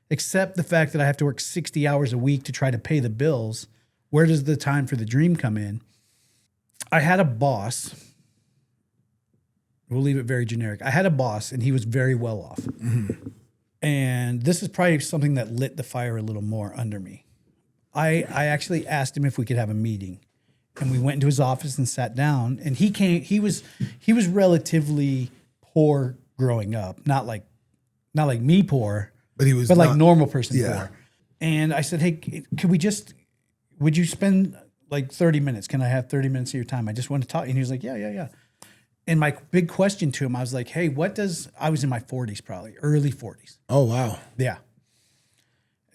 Speaker 3: except the fact that I have to work 60 hours a week to try to pay the bills. Where does the time for the dream come in? I had a boss. We'll leave it very generic. I had a boss and he was very well off. Mm-hmm. And this is probably something that lit the fire a little more under me. I actually asked him if we could have a meeting. And we went into his office and sat down. And he was relatively poor growing up. Not like me poor, but like normal person poor. And I said, hey, would you spend like 30 minutes? Can I have 30 minutes of your time? I just want to talk. And he was like, yeah. And my big question to him, I was like, hey, I was in my 40s, probably early 40s.
Speaker 2: Oh, wow.
Speaker 3: Yeah.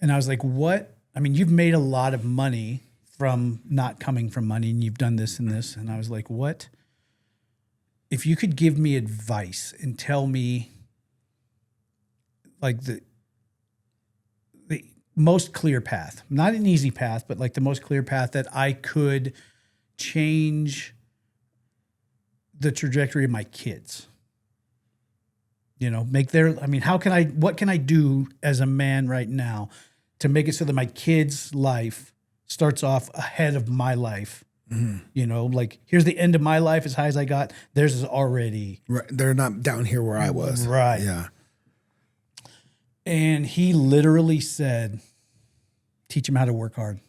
Speaker 3: And I was like, you've made a lot of money from not coming from money, and you've done this and this. And I was like, what? If you could give me advice and tell me like the most clear path, not an easy path, but like the most clear path that I could change the trajectory of my kids, what can I do as a man right now to make it so that my kids' life starts off ahead of my life? Like here's the end of my life as high as I got. Theirs is already
Speaker 2: right. They're not down here where I was.
Speaker 3: Right.
Speaker 2: Yeah.
Speaker 3: And he literally said, teach them how to work hard.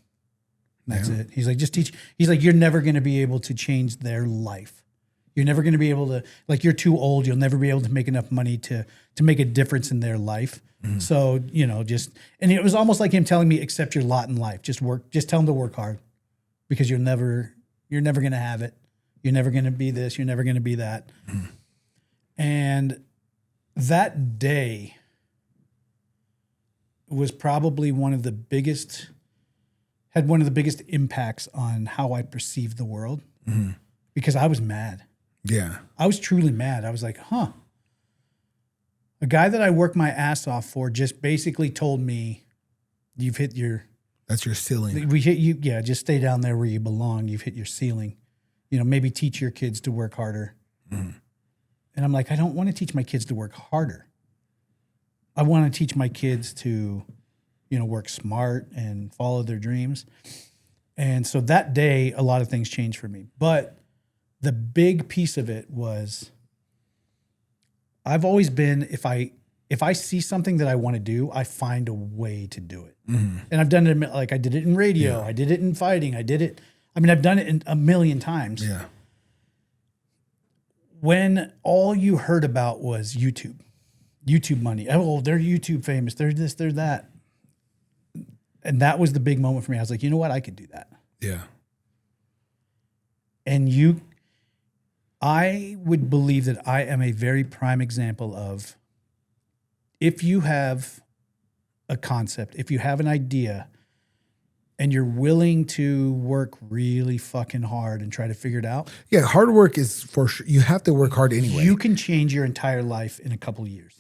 Speaker 3: That's it. He's like, just teach. He's like, you're never going to be able to change their life. You're never going to be able to, like, you're too old. You'll never be able to make enough money to make a difference in their life. So, and it was almost like him telling me, accept your lot in life. Just tell them to work hard, because you're never going to have it. You're never going to be this. You're never going to be that. And that day was probably had one of the biggest impacts on how I perceived the world, because I was mad.
Speaker 2: Yeah.
Speaker 3: I was truly mad. I was like, a guy that I worked my ass off for just basically told me, you've hit
Speaker 2: that's your ceiling.
Speaker 3: We hit you. Yeah. Just stay down there where you belong. You've hit your ceiling, maybe teach your kids to work harder. And I'm like, I don't want to teach my kids to work harder. I want to teach my kids to, work smart and follow their dreams. And so that day, a lot of things changed for me. But the big piece of it was, I've always been, if I see something that I want to do, I find a way to do it. And I've done it, like I did it in radio. I did it in fighting. I've done it a million times.
Speaker 2: Yeah.
Speaker 3: When all you heard about was YouTube money. Oh, they're YouTube famous. They're this, they're that. And that was the big moment for me. I was like, you know what? I could do that.
Speaker 2: Yeah.
Speaker 3: And I would believe that I am a very prime example of, if you have a concept, if you have an idea, and you're willing to work really fucking hard and try to figure it out.
Speaker 2: Yeah, hard work is for sure. You have to work hard anyway.
Speaker 3: You can change your entire life in a couple of years.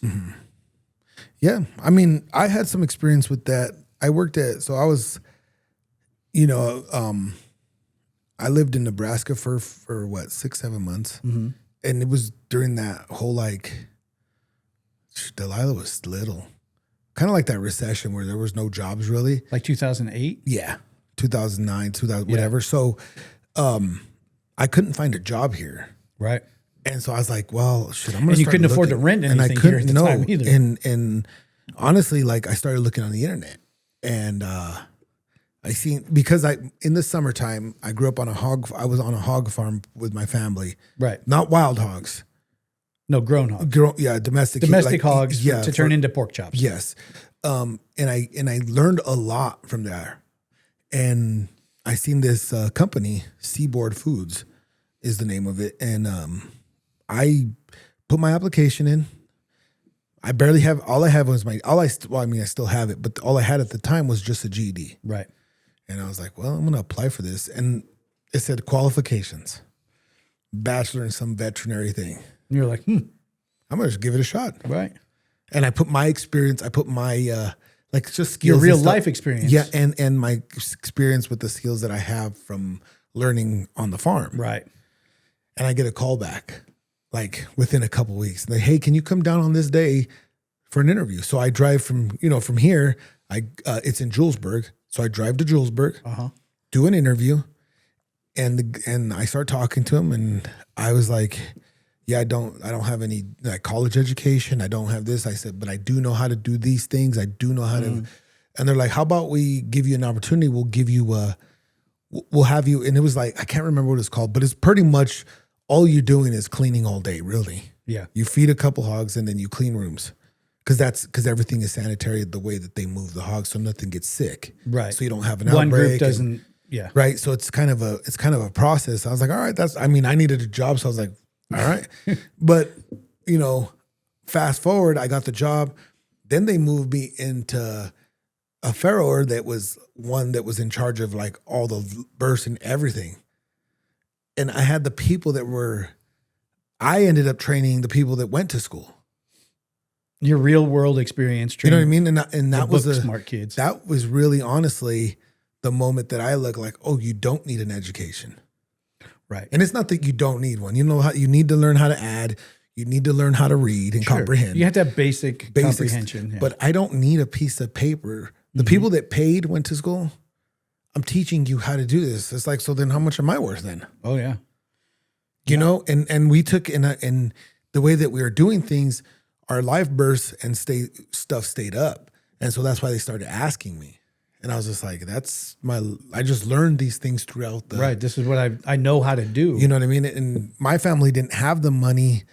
Speaker 2: Yeah. I had some experience with that. I worked so I was, I lived in Nebraska for what, 6-7 months. And it was during that whole, Delilah was little. Kind of like that recession where there was no jobs really.
Speaker 3: Like 2008?
Speaker 2: Yeah. 2009, 2000, whatever. So I couldn't find a job here.
Speaker 3: Right.
Speaker 2: And so I was like, well, shit, I'm going to
Speaker 3: And you couldn't afford to rent anything here at the time either.
Speaker 2: And honestly, I started looking on the internet, and I seen, because in the summertime, I grew up on I was on a hog farm with my family. Right. Not wild hogs.
Speaker 3: No, grown hogs.
Speaker 2: Domestic
Speaker 3: hogs to turn into pork chops.
Speaker 2: Yes. And I learned a lot from there. And I seen this company, Seaboard Foods is the name of it. And I put my application in. I barely have, all I have was I still have it, but all I had at the time was just a GED. Right. And I was like, well, I'm going to apply for this. And it said qualifications, bachelor in some veterinary thing.
Speaker 3: And you're like, I'm
Speaker 2: going to just give it a shot.
Speaker 3: Right.
Speaker 2: And I put my experience, I put my, just skills.
Speaker 3: Your real life experience.
Speaker 2: Yeah. And my experience with the skills that I have from learning on the farm. Right. And I get a call back within a couple of weeks. Like, hey, can you come down on this day for an interview? So I drive from here, it's in Julesburg. So I drive to Julesburg, do an interview, and I start talking to him, and I was like, yeah, I don't have any college education. I don't have this. I said, but I do know how to do these things. I do know how to, and they're like, how about we give you an opportunity? We'll give you we'll have you. And it was I can't remember what it's called, but it's pretty much all you're doing is cleaning all day, really. Yeah. You feed a couple hogs and then you clean rooms. Because everything is sanitary the way that they move the hogs, so nothing gets sick. Right. So you don't have an outbreak.
Speaker 3: One group doesn't. Yeah.
Speaker 2: Right. So it's kind of a process. I was like, all right, I needed a job, so I was like, All right. But, you know, fast forward, I got the job. Then they moved me into a farrower that was one that was in charge of like all the births and everything. And I had the people that were, I ended up training the people that went to school.
Speaker 3: Your real world experience.
Speaker 2: You know what I mean? And that was
Speaker 3: smart kids.
Speaker 2: That was really honestly the moment that I look like, oh, you don't need an education.
Speaker 3: Right.
Speaker 2: And it's not that you don't need one. You know how you need to learn how to add, you need to learn how to read and comprehend.
Speaker 3: You have to have basic comprehension. Yeah.
Speaker 2: But I don't need a piece of paper. The people that paid went to school. I'm teaching you how to do this. It's like, so then how much am I worth then?
Speaker 3: Oh yeah.
Speaker 2: You know, and we took in the way that we were doing things, our life bursts and stuff stayed up. And so that's why they started asking me. And I was just like, I just learned these things throughout the.
Speaker 3: Right. This is what I know how to do.
Speaker 2: You know what I mean? And my family didn't have the money.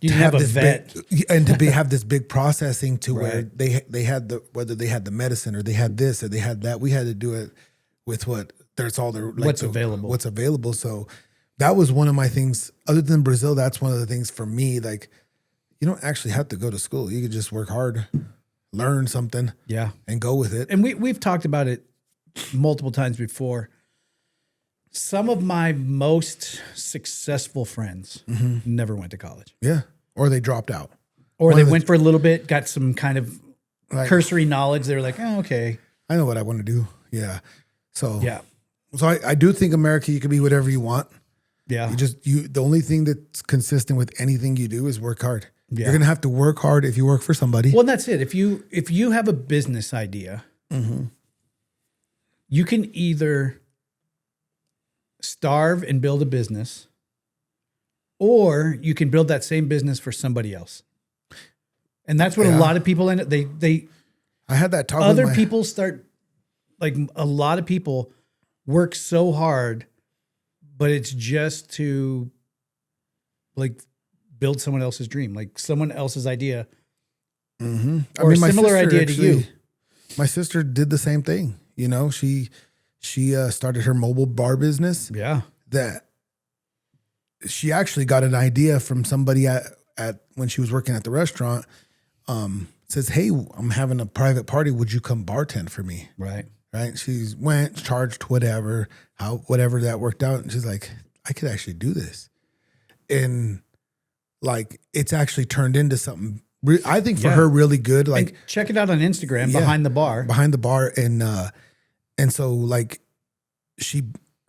Speaker 3: You didn't have a vet.
Speaker 2: And to have this big processing to where they had whether they had the medicine or they had this or they had that. We had to do it with what's
Speaker 3: available.
Speaker 2: What's available. So that was one of my things. Other than Brazil, that's one of the things for me. Like, you don't actually have to go to school. You could just work hard, learn something, and go with it.
Speaker 3: And we've talked about it multiple times before. Some of my most successful friends never went to college.
Speaker 2: Yeah. Or they dropped out.
Speaker 3: Or they went for a little bit, got some kind of cursory knowledge. They were like, oh, okay.
Speaker 2: I know what I want to do. Yeah. So,
Speaker 3: yeah.
Speaker 2: So I do think America, you can be whatever you want.
Speaker 3: Yeah.
Speaker 2: The only thing that's consistent with anything you do is work hard.
Speaker 3: Yeah.
Speaker 2: You're going to have to work hard if you work for somebody.
Speaker 3: Well, that's it. If you have a business idea, you can either starve and build a business, or you can build that same business for somebody else. And that's what a lot of people end up,
Speaker 2: I had that talk
Speaker 3: other people start, like a lot of people work so hard, but it's just to like build someone else's dream, like someone else's idea, or a similar idea to you.
Speaker 2: My sister did the same thing. You know, she started her mobile bar business.
Speaker 3: Yeah,
Speaker 2: that she actually got an idea from somebody at when she was working at the restaurant. Says, "Hey, I'm having a private party. Would you come bartend for me?"
Speaker 3: Right.
Speaker 2: She went, charged whatever that worked out, and she's like, "I could actually do this," and like it's actually turned into something. I think for her really good. Like,
Speaker 3: and check it out on Instagram. Behind the bar, and so like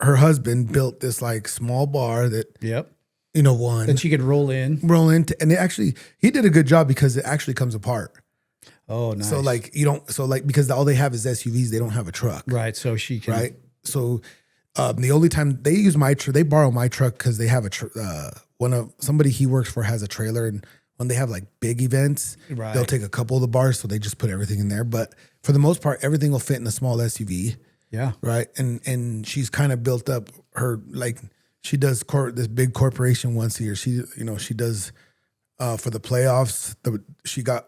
Speaker 3: her husband built this like small bar that that she could roll
Speaker 2: into, and he did a good job because it actually comes apart.
Speaker 3: Oh, nice.
Speaker 2: So like because all they have is SUVs, they don't have a truck.
Speaker 3: Right. So she can.
Speaker 2: Right. So the only time they use they borrow my truck because they have somebody he works for has a trailer, and when they have like big events, they'll take a couple of the bars, so they just put everything in there. But for the most part, everything will fit in a small SUV.
Speaker 3: Yeah.
Speaker 2: Right. And she's kind of built up her, like she does this big corporation once a year. She does for the playoffs.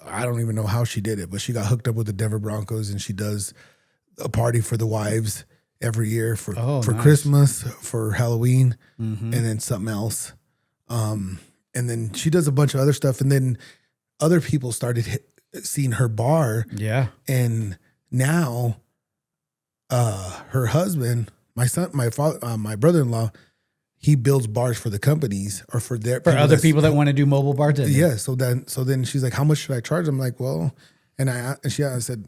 Speaker 2: I don't even know how she did it, but she got hooked up with the Denver Broncos, and she does a party for the wives every year for
Speaker 3: nice.
Speaker 2: Christmas, for Halloween, and then something else. And then she does a bunch of other stuff. And then other people started seeing her bar.
Speaker 3: Yeah.
Speaker 2: And now her husband, my brother-in-law, he builds bars for the companies or for
Speaker 3: other people that want to do mobile bartending.
Speaker 2: Yeah. So then she's like, how much should I charge? I'm like, well, I said,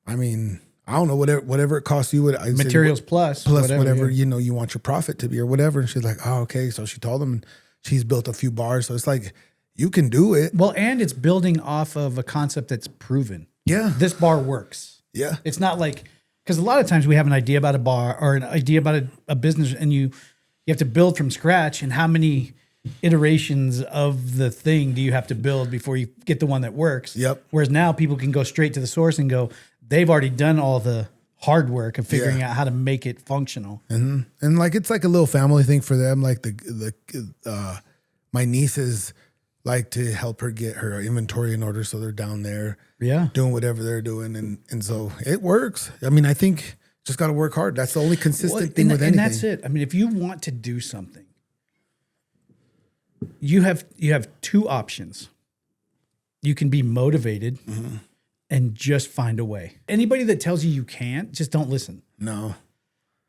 Speaker 2: I mean, I don't know, whatever it costs you.
Speaker 3: Materials plus
Speaker 2: whatever you want your profit to be or whatever. And she's like, oh, okay. So she told him, and she's built a few bars. So it's like, you can do it.
Speaker 3: Well, and it's building off of a concept that's proven.
Speaker 2: Yeah.
Speaker 3: This bar works.
Speaker 2: Yeah.
Speaker 3: It's not like, because a lot of times we have an idea about a bar or an idea about a business, and you have to build from scratch. And how many iterations of the thing do you have to build before you get the one that works?
Speaker 2: Yep.
Speaker 3: Whereas now people can go straight to the source and go, they've already done all the hard work of figuring out how to make it functional.
Speaker 2: Mm-hmm. And like, it's like a little family thing for them. Like my nieces like to help her get her inventory in order. So they're down there doing whatever they're doing. And so it works. I mean, I think just got to work hard. That's the only consistent thing with anything.
Speaker 3: And that's it. I mean, if you want to do something, you have two options. You can be motivated and just find a way. Anybody that tells you can't, just don't listen.
Speaker 2: No.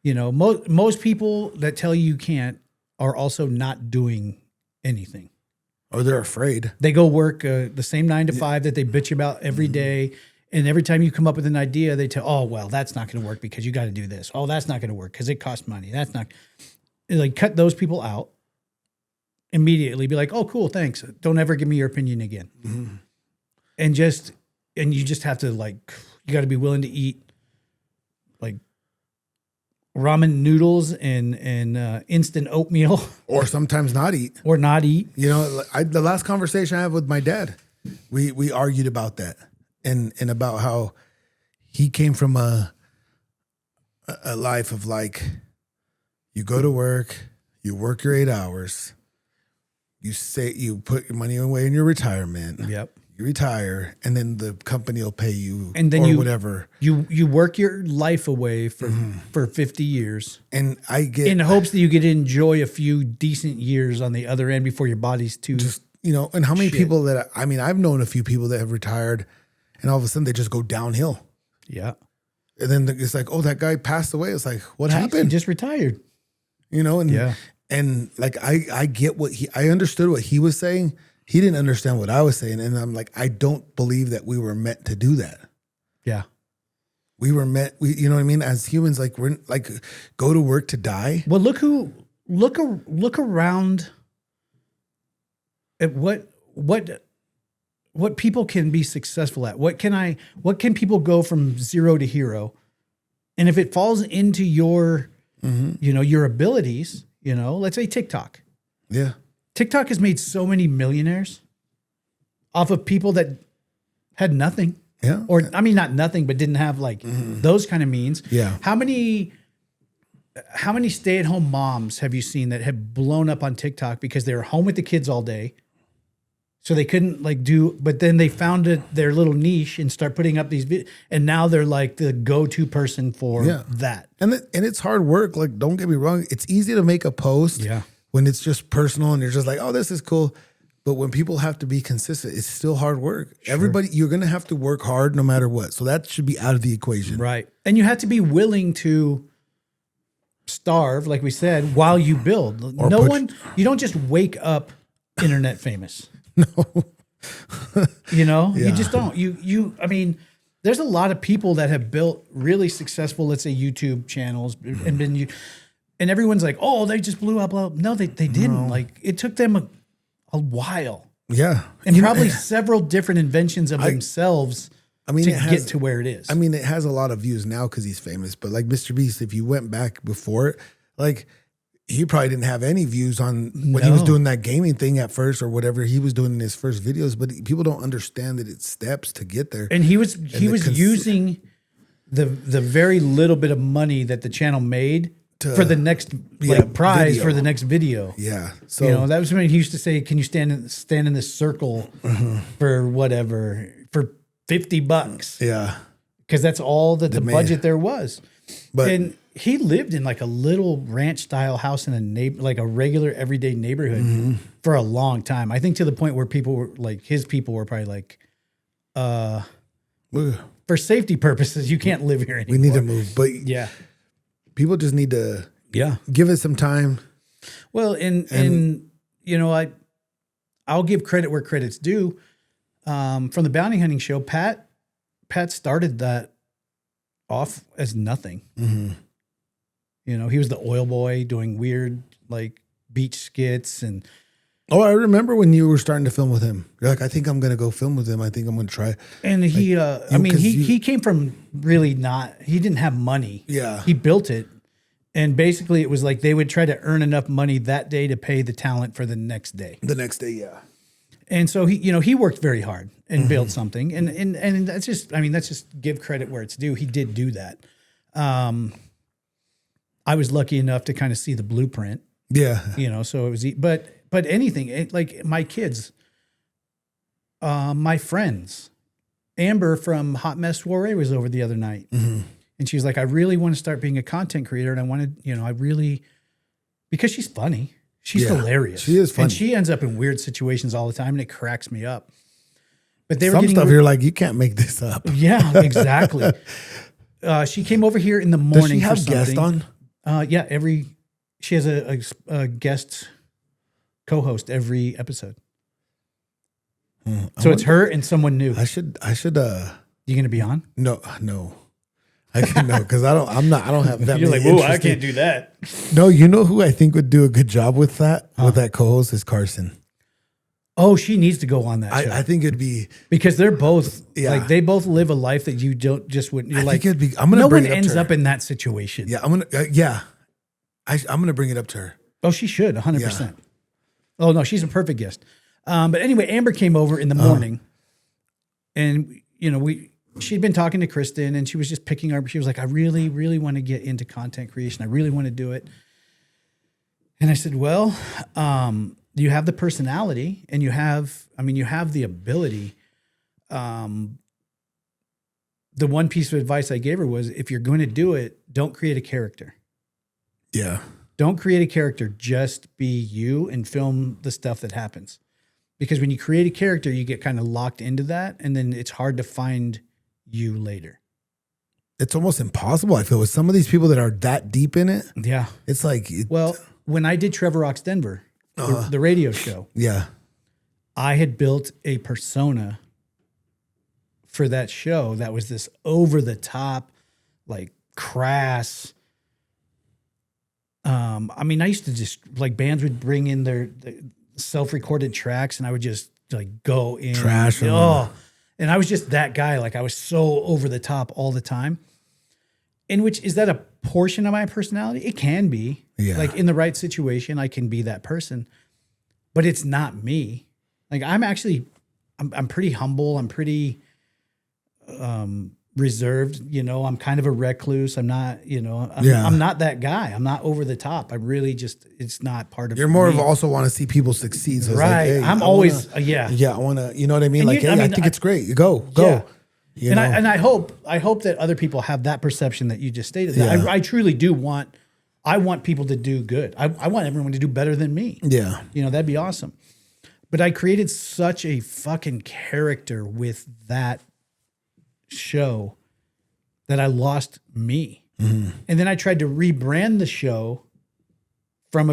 Speaker 3: You know, most people that tell you can't are also not doing anything.
Speaker 2: Or they're afraid.
Speaker 3: They go work the same 9 to 5 that they bitch about every day. And every time you come up with an idea, they tell, oh, well, that's not going to work because you got to do this. Oh, that's not going to work because it costs money. That's not. Like, cut those people out immediately. Be like, oh, cool, thanks. Don't ever give me your opinion again. Mm-hmm. And you just have to, like, you got to be willing to eat like ramen noodles and instant oatmeal.
Speaker 2: Or sometimes not eat.
Speaker 3: Or not eat.
Speaker 2: You know, the last conversation I had with my dad, we argued about that. And about how he came from a life of like, you go to work, you work your 8 hours, you put your money away in your retirement.
Speaker 3: Yep.
Speaker 2: You retire, and then the company will pay you,
Speaker 3: and then
Speaker 2: or whatever.
Speaker 3: You work your life away for 50 years,
Speaker 2: and I get
Speaker 3: in hopes that you get to enjoy a few decent years on the other end before your body's too.
Speaker 2: Just, you know, and how many people that I've known a few people that have retired. And all of a sudden, they just go downhill.
Speaker 3: Yeah.
Speaker 2: And then it's like, oh, that guy passed away. It's like, what happened?
Speaker 3: He just retired.
Speaker 2: You know, and like I get I understood what he was saying. He didn't understand what I was saying. And I'm like, I don't believe that we were meant to do that.
Speaker 3: Yeah.
Speaker 2: We were meant, you know what I mean? As humans, like, we're like, go to work to die.
Speaker 3: Well, look around at what people can be successful at. What can people go from zero to hero? And if it falls into your, you know, your abilities, you know, let's say TikTok.
Speaker 2: Yeah.
Speaker 3: TikTok has made so many millionaires off of people that had nothing.
Speaker 2: Yeah.
Speaker 3: Or, I mean, not nothing, but didn't have like those kind of means.
Speaker 2: Yeah.
Speaker 3: How many stay-at-home moms have you seen that have blown up on TikTok because they were home with the kids all day? So they couldn't but then they found their little niche and start putting up these videos. And now they're like the go-to person for that.
Speaker 2: And it's hard work. Like, don't get me wrong. It's easy to make a post when it's just personal and you're just like, oh, this is cool. But when people have to be consistent, it's still hard work. Sure. Everybody, you're going to have to work hard no matter what. So that should be out of the equation.
Speaker 3: Right. And you have to be willing to starve, like we said, while you build. You don't just wake up internet famous.
Speaker 2: No.
Speaker 3: You know, you just don't. I mean, there's a lot of people that have built really successful, let's say, YouTube channels and and everyone's like, oh, they just blew up. No, they didn't. No. Like, it took them a while.
Speaker 2: Yeah.
Speaker 3: And probably several different inventions of themselves to get to where it is.
Speaker 2: I mean, it has a lot of views now because he's famous, but like Mr. Beast, if you went back before it, like, he probably didn't have any views on when he was doing that gaming thing at first or whatever he was doing in his first videos, but people don't understand that it's steps to get there.
Speaker 3: And he was using the very little bit of money that the channel made for the next prize video. For the next video.
Speaker 2: Yeah. So,
Speaker 3: you know, that was when he used to say, can you stand in this circle for whatever, for $50?
Speaker 2: Yeah.
Speaker 3: Because that's all that the budget there was.
Speaker 2: But
Speaker 3: he lived in like a little ranch style house in a regular everyday neighborhood for a long time. I think to the point where people were like, his people were probably like, for safety purposes, you can't live here anymore.
Speaker 2: We need to move. But people just need to give it some time.
Speaker 3: Well, and you know, I'll give credit where credit's due. From the bounty hunting show, Pat started that off as nothing. Mm-hmm. You know, he was the oil boy doing weird like beach skits and.
Speaker 2: Oh, I remember when you were starting to film with him. You're like, I think I'm going to go film with him. I think I'm going to try.
Speaker 3: And he came from really he didn't have money.
Speaker 2: Yeah.
Speaker 3: He built it. And basically it was like they would try to earn enough money that day to pay the talent for the next day.
Speaker 2: The next day, yeah.
Speaker 3: And so he worked very hard and built something. And that's just give credit where it's due. He did do that. I was lucky enough to kind of see the blueprint.
Speaker 2: Yeah.
Speaker 3: You know, so it was, but anything, like my kids, my friends, Amber from Hot Mess Soiree was over the other night. Mm-hmm. And she's like, I really want to start being a content creator. And I wanted, you know, because she's funny. She's hilarious.
Speaker 2: She is funny.
Speaker 3: And she ends up in weird situations all the time, and it cracks me up. But they were
Speaker 2: Some
Speaker 3: getting
Speaker 2: stuff you're like, you can't make this up.
Speaker 3: Yeah, exactly. She came over here in the morning.
Speaker 2: Does she have guests on?
Speaker 3: Yeah, she has a guest co-host every episode. So it's her and someone new.
Speaker 2: I should.
Speaker 3: You gonna be on?
Speaker 2: No. I can no, because I don't have that.
Speaker 3: You're
Speaker 2: many
Speaker 3: like, whoa, I
Speaker 2: interesting-
Speaker 3: can't do that.
Speaker 2: No, you know who I think would do a good job with that co-host is Carson.
Speaker 3: Oh, she needs to go on that show.
Speaker 2: I think it'd be
Speaker 3: because they're both
Speaker 2: Yeah.
Speaker 3: they both live a life that you don't just wouldn't. You're
Speaker 2: I
Speaker 3: like,
Speaker 2: think it'd be. I'm gonna
Speaker 3: no
Speaker 2: bring
Speaker 3: one
Speaker 2: it up
Speaker 3: ends
Speaker 2: to her.
Speaker 3: up in that situation.
Speaker 2: Yeah, I'm gonna bring it up to her.
Speaker 3: Oh, she should 100%. Oh no, she's a perfect guest. But anyway, Amber came over in the morning, and she'd been talking to Kristen, and she was just picking up. She was like, "I really, really want to get into content creation. I really want to do it." And I said, "Well, you have the personality, and you have the ability." The one piece of advice I gave her was, if you're going to do it, don't create a character.
Speaker 2: Yeah.
Speaker 3: Don't create a character. Just be you and film the stuff that happens. Because when you create a character, you get kind of locked into that, and then it's hard to find you later.
Speaker 2: It's almost impossible, I feel, with some of these people that are that deep in it.
Speaker 3: Yeah.
Speaker 2: It's like,
Speaker 3: Well, when I did Trevor Rocks Denver, the radio show,
Speaker 2: yeah.
Speaker 3: I had built a persona for that show that was this over the top, like crass. I used to just like bands would bring in their self-recorded tracks, and I would just like go in
Speaker 2: Trash them.
Speaker 3: And I was just that guy. Like I was so over the top all the time. In which, is that a portion of my personality? It can be.
Speaker 2: Yeah.
Speaker 3: Like in the right situation, I can be that person, but it's not me. Like I'm pretty humble. I'm pretty reserved. I'm kind of a recluse. I'm not, I'm not that guy. I'm not over the top. I really just, it's not part of
Speaker 2: You're more
Speaker 3: me.
Speaker 2: of also want to see people succeed. So it's
Speaker 3: Right.
Speaker 2: Like, hey,
Speaker 3: I'm
Speaker 2: I
Speaker 3: always,
Speaker 2: wanna,
Speaker 3: yeah.
Speaker 2: Yeah, I want to, you know what I mean?
Speaker 3: And
Speaker 2: Like,
Speaker 3: you-
Speaker 2: hey,
Speaker 3: I
Speaker 2: I
Speaker 3: mean,
Speaker 2: think
Speaker 3: I-
Speaker 2: it's great. Go.
Speaker 3: Yeah.
Speaker 2: You
Speaker 3: And
Speaker 2: know?
Speaker 3: I hope that other people have that perception that you just stated.
Speaker 2: Yeah.
Speaker 3: I truly do want people to do good. I want everyone to do better than me.
Speaker 2: Yeah.
Speaker 3: That'd be awesome. But I created such a fucking character with that show that I lost me.
Speaker 2: Mm-hmm.
Speaker 3: And then I tried to rebrand the show from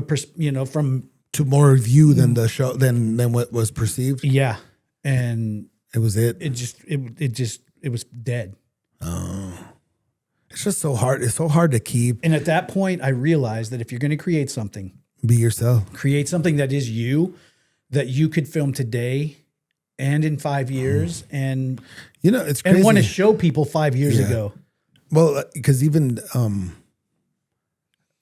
Speaker 2: To more of you than the show, than what was perceived.
Speaker 3: yeah. And
Speaker 2: It was it.
Speaker 3: it was dead.
Speaker 2: It's just so hard. It's so hard to keep.
Speaker 3: And at that point I realized that if you're going to create something,
Speaker 2: Be yourself.
Speaker 3: create something that is you, that you could film today and in 5 years and
Speaker 2: It's crazy.
Speaker 3: and want to show people 5 years
Speaker 2: Yeah.
Speaker 3: ago.
Speaker 2: Well, because even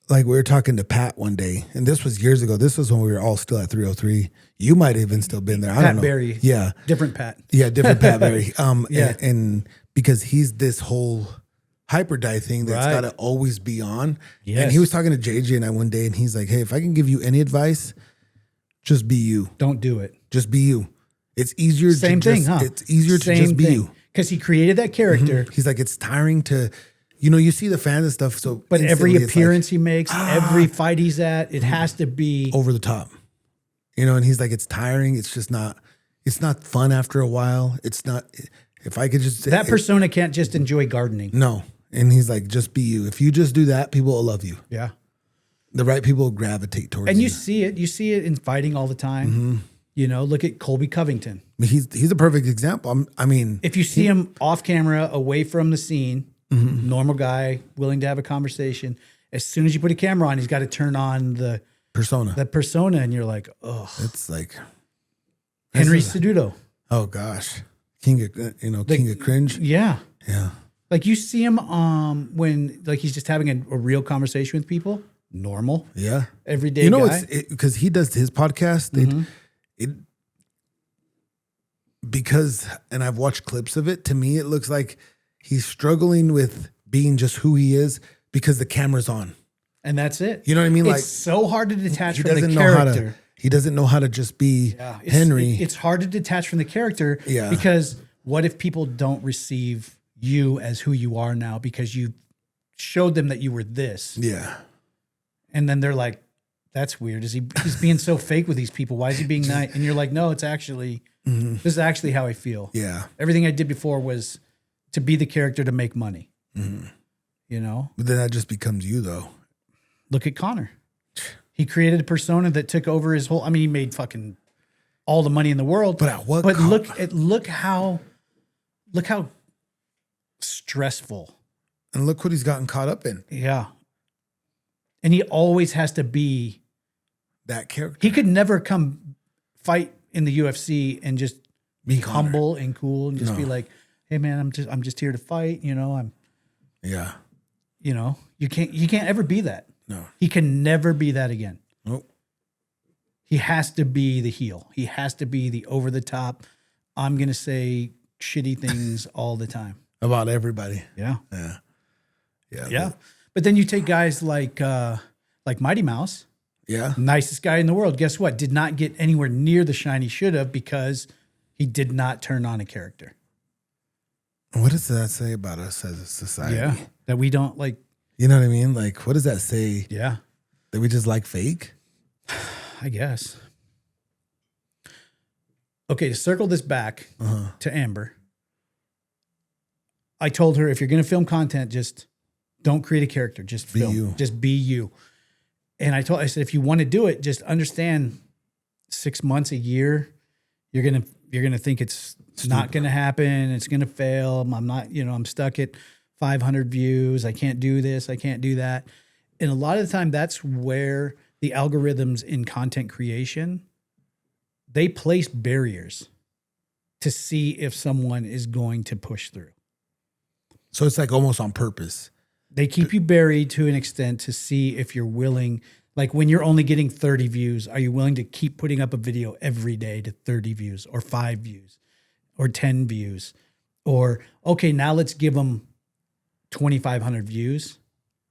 Speaker 2: like we were talking to Pat one day, and this was years ago. This was when we were all still at 303. You might have even still been there. I
Speaker 3: Pat
Speaker 2: don't know.
Speaker 3: Berry.
Speaker 2: Yeah.
Speaker 3: Different Pat.
Speaker 2: Yeah, different Pat Berry.
Speaker 3: Yeah.
Speaker 2: And because he's this whole hyperdive thing that's
Speaker 3: Right.
Speaker 2: got to always be on.
Speaker 3: Yes.
Speaker 2: And he was talking to JJ and I one day, and he's like, "Hey, if I can give you any advice, just be you.
Speaker 3: Don't do it.
Speaker 2: Just be you. It's easier.
Speaker 3: Same
Speaker 2: to
Speaker 3: thing,
Speaker 2: just,
Speaker 3: huh?
Speaker 2: It's easier to just be you."
Speaker 3: Because he created that character,
Speaker 2: He's like, it's tiring to, you see the fans and stuff. So,
Speaker 3: but every
Speaker 2: instantly it's like,
Speaker 3: appearance he makes, every fight he's at, it has to be
Speaker 2: over the top, and he's like, it's tiring. It's just not, it's not fun after a while. It's not, if I could just,
Speaker 3: that persona can't just enjoy gardening.
Speaker 2: no. And he's like, just be you. If you just do that, people will love you.
Speaker 3: Yeah.
Speaker 2: The right people will gravitate towards
Speaker 3: And
Speaker 2: you.
Speaker 3: you see it in fighting all the time. Look at Colby Covington.
Speaker 2: He's a perfect example. I mean,
Speaker 3: If you see him off camera, away from the scene, normal guy, willing to have a conversation. As soon as you put a camera on, he's got to turn on the
Speaker 2: persona.
Speaker 3: persona, and you're like, oh,
Speaker 2: It's like
Speaker 3: Henry Ceduto.
Speaker 2: oh gosh, king of cringe.
Speaker 3: Yeah.
Speaker 2: Yeah.
Speaker 3: Like you see him when like he's just having a real conversation with people, normal,
Speaker 2: Yeah.
Speaker 3: everyday guy.
Speaker 2: It's because he does his podcast. And I've watched clips of it. To me, it looks like he's struggling with being just who he is because the camera's on.
Speaker 3: And that's it.
Speaker 2: You know what I mean?
Speaker 3: It's
Speaker 2: Like
Speaker 3: so hard to detach
Speaker 2: he
Speaker 3: from the
Speaker 2: doesn't know how
Speaker 3: character.
Speaker 2: to. He doesn't know how to just be
Speaker 3: It's-
Speaker 2: Henry.
Speaker 3: It's hard to detach from the character
Speaker 2: Yeah.
Speaker 3: because what if people don't receive you as who you are now because you showed them that you were this,
Speaker 2: yeah.
Speaker 3: and then they're like, that's weird. He's being so fake with these people? Why is he being nice? And you're like, no, it's actually, this is actually how I feel.
Speaker 2: Yeah.
Speaker 3: Everything I did before was to be the character to make money. You know?
Speaker 2: But then that just becomes you, though.
Speaker 3: Look at Connor. He created a persona that took over his whole, I mean, he made fucking all the money in the world.
Speaker 2: But at what
Speaker 3: But
Speaker 2: cost?
Speaker 3: look how stressful.
Speaker 2: And look what he's gotten caught up in.
Speaker 3: Yeah. And he always has to be
Speaker 2: That character.
Speaker 3: he could never come fight in the UFC and just be
Speaker 2: Connor.
Speaker 3: humble and cool and just be
Speaker 2: No.
Speaker 3: like, hey man, I'm just here to fight, you know,
Speaker 2: Yeah.
Speaker 3: you can't ever be that.
Speaker 2: No.
Speaker 3: He can never be that again.
Speaker 2: Nope.
Speaker 3: He has to be the heel. He has to be the over the top. I'm going to say shitty things all the time.
Speaker 2: About everybody.
Speaker 3: Yeah.
Speaker 2: Yeah. Yeah.
Speaker 3: Yeah. But then you take guys like Mighty Mouse,
Speaker 2: Yeah.
Speaker 3: nicest guy in the world. Guess what? Did not get anywhere near the shine he should have because he did not turn on a character.
Speaker 2: What does that say about us as a society?
Speaker 3: Yeah. That we don't like.
Speaker 2: You know what I mean? Like, what does that say?
Speaker 3: Yeah.
Speaker 2: That we just like fake?
Speaker 3: I guess. Okay. To circle this back to Amber. I told her, if you're going to film content, just don't create a character. Just
Speaker 2: Be
Speaker 3: film.
Speaker 2: you.
Speaker 3: Just be you. And I said, if you want to do it, just understand 6 months, a year, you're gonna think it's not gonna happen. It's gonna fail. I'm not, I'm stuck at 500 views. I can't do this. I can't do that. And a lot of the time, that's where the algorithms in content creation, they place barriers to see if someone is going to push through.
Speaker 2: So it's like almost on purpose.
Speaker 3: They keep you buried to an extent to see if you're willing. Like when you're only getting 30 views, are you willing to keep putting up a video every day to 30 views or 5 views or 10 views? Or, okay, now let's give them 2,500 views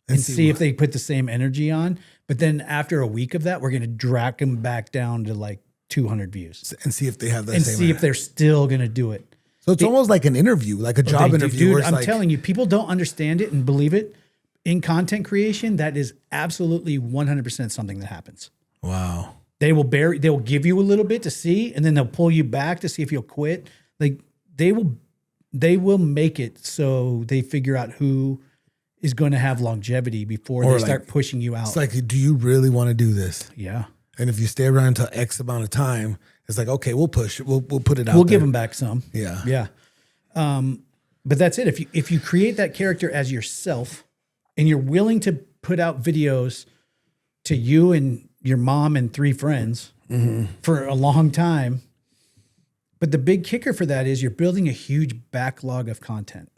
Speaker 3: and see if they put the same energy on. But then after a week of that, we're going to drag them back down to like 200 views
Speaker 2: And see if they have that
Speaker 3: and
Speaker 2: same.
Speaker 3: see if they're still going to do it.
Speaker 2: So it's almost like an interview, like a job interview.
Speaker 3: Dude,
Speaker 2: where it's
Speaker 3: I'm
Speaker 2: like,
Speaker 3: telling you, people don't understand it and believe it. In content creation, that is absolutely 100% something that happens.
Speaker 2: wow.
Speaker 3: They'll give you a little bit to see, and then they'll pull you back to see if you'll quit. Like they will make it so they figure out who is going to have longevity before
Speaker 2: Or
Speaker 3: they start
Speaker 2: like-
Speaker 3: pushing you out.
Speaker 2: It's like, do you really want to do this?
Speaker 3: Yeah.
Speaker 2: And if you stay around until X amount of time, it's like, okay, we'll push it. We'll put it out.
Speaker 3: We'll
Speaker 2: there.
Speaker 3: give them back some.
Speaker 2: Yeah.
Speaker 3: Yeah. But that's it. If you create that character as yourself and you're willing to put out videos to you and your mom and 3 friends for a long time, but the big kicker for that is you're building a huge backlog of content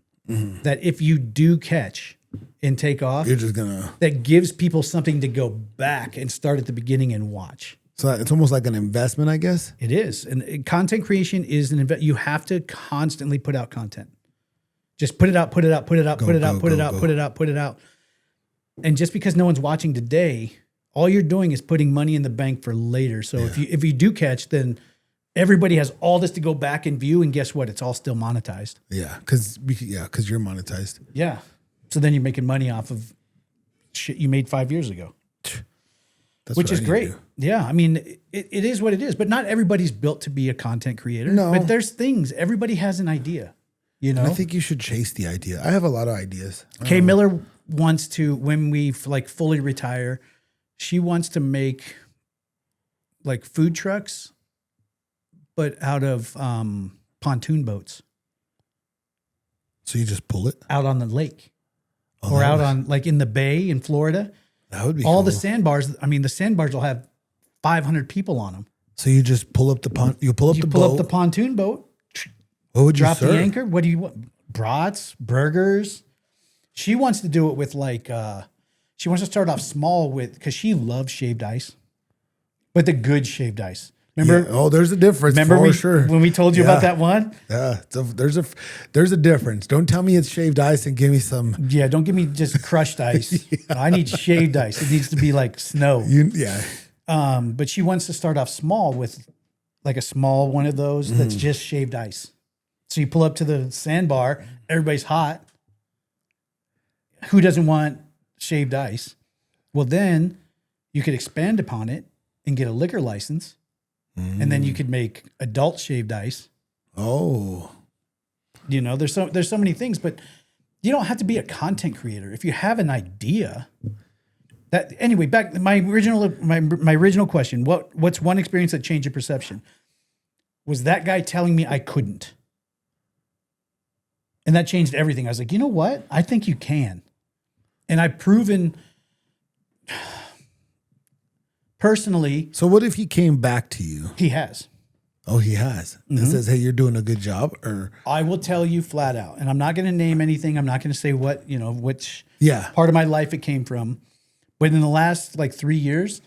Speaker 3: that if you do catch and take off,
Speaker 2: You're just gonna.
Speaker 3: that gives people something to go back and start at the beginning and watch.
Speaker 2: So it's almost like an investment, I guess.
Speaker 3: It is. And content creation is an investment. You have to constantly put out content. Just put it out, put it out, put it out, put it out, put it out, put it out, put it out. And just because no one's watching today, all you're doing is putting money in the bank for later. So if you do catch, then everybody has all this to go back and view. And guess what? It's all still monetized.
Speaker 2: Yeah, because you're monetized.
Speaker 3: Yeah. So then you're making money off of shit you made 5 years ago.
Speaker 2: That's
Speaker 3: Which
Speaker 2: what I
Speaker 3: is
Speaker 2: need to
Speaker 3: great.
Speaker 2: do.
Speaker 3: Yeah. I mean, it is what it is, but not everybody's built to be a content creator.
Speaker 2: No.
Speaker 3: But there's things, everybody has an idea, you know?
Speaker 2: I think you should chase the idea. I have a lot of ideas.
Speaker 3: Kay Miller wants to, when we like fully retire, she wants to make like food trucks, but out of pontoon boats
Speaker 2: So you just pull it.
Speaker 3: out on the lake
Speaker 2: Oh,
Speaker 3: or
Speaker 2: that
Speaker 3: out
Speaker 2: would-
Speaker 3: on like in the bay in Florida.
Speaker 2: That would be
Speaker 3: All
Speaker 2: cool.
Speaker 3: the sandbars. I mean, the sandbars will have 500 people on them.
Speaker 2: So you just pull up the pond. You pull up
Speaker 3: You
Speaker 2: the
Speaker 3: pull
Speaker 2: boat.
Speaker 3: up the pontoon boat,
Speaker 2: what would you
Speaker 3: drop
Speaker 2: serve?
Speaker 3: the anchor. What do you want? Brats, burgers. She wants to do it with like, she wants to start off small with, because she loves shaved ice, but the good shaved ice. Remember?
Speaker 2: Yeah. Oh, there's a difference.
Speaker 3: Remember
Speaker 2: for
Speaker 3: we,
Speaker 2: sure.
Speaker 3: when we told you about that one?
Speaker 2: Yeah, there's a difference. Don't tell me it's shaved ice and give me some.
Speaker 3: Yeah, don't give me just crushed ice. I need shaved ice. It needs to be like snow.
Speaker 2: Yeah,
Speaker 3: But she wants to start off small with like a small one of those that's just shaved ice. So you pull up to the sandbar, everybody's hot. Who doesn't want shaved ice? Well, then You could expand upon it and get a liquor license, and then you could make adult shaved ice.
Speaker 2: Oh,
Speaker 3: You know, there's so many things, but you don't have to be a content creator. If you have an idea, that anyway. Back my original question: what's one experience that changed your perception? Was that guy telling me I couldn't, and that changed everything. I was like, you know what? I think you can, and I've proven. Personally,
Speaker 2: so what if he came back to you?
Speaker 3: he has.
Speaker 2: Oh, he has. And says, "Hey, you're doing a good job." Or
Speaker 3: I will tell you flat out, and I'm not going to name anything. I'm not going to say which part of my life it came from. But in the last like 3 years,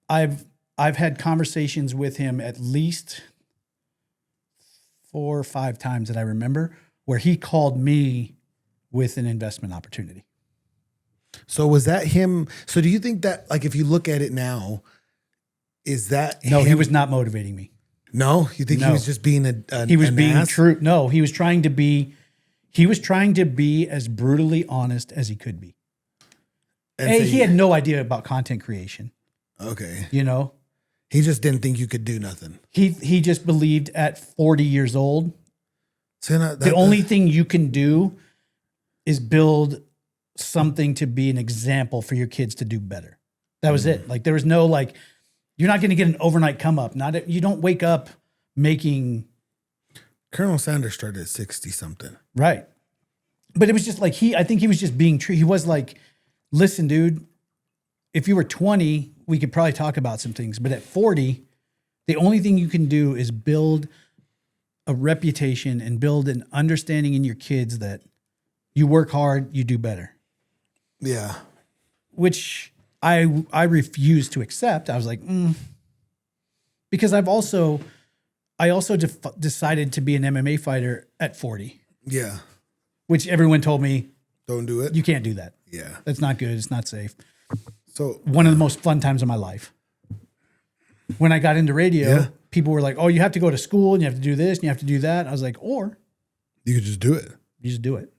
Speaker 3: I've had conversations with him at least 4 or 5 times that I remember where he called me with an investment opportunity.
Speaker 2: So was that him? So do you think that, like, if you look at it now, is that
Speaker 3: No,
Speaker 2: him?
Speaker 3: he was not motivating me.
Speaker 2: No, you think he was just being
Speaker 3: He was
Speaker 2: an
Speaker 3: being
Speaker 2: ass?
Speaker 3: true. No, he was trying to be as brutally honest as he could be.
Speaker 2: And
Speaker 3: Hey,
Speaker 2: say-
Speaker 3: he had no idea about content creation.
Speaker 2: Okay.
Speaker 3: You know,
Speaker 2: He just didn't think you could do nothing.
Speaker 3: he just believed at 40 years old,
Speaker 2: So
Speaker 3: the only thing you can do is build something to be an example for your kids to do better. That was it. Like there was no like, you're not going to get an overnight come up. You don't wake up making
Speaker 2: Colonel Sanders started at 60 something.
Speaker 3: right. But it was just like I think he was just being true. He was like, listen, dude, if you were 20, we could probably talk about some things. But at 40, the only thing you can do is build a reputation and build an understanding in your kids that you work hard, you do better.
Speaker 2: Yeah.
Speaker 3: Which I refused to accept. I was like, because I also decided to be an MMA fighter at 40,
Speaker 2: Yeah.
Speaker 3: which everyone told me,
Speaker 2: Don't do it.
Speaker 3: you can't do that.
Speaker 2: Yeah.
Speaker 3: That's not good. It's not safe.
Speaker 2: So
Speaker 3: One of the most fun times of my life. When I got into radio,
Speaker 2: Yeah.
Speaker 3: people were like, oh, you have to go to school and you have to do this and you have to do that. I was like, or
Speaker 2: you could just do it.
Speaker 3: you just do it.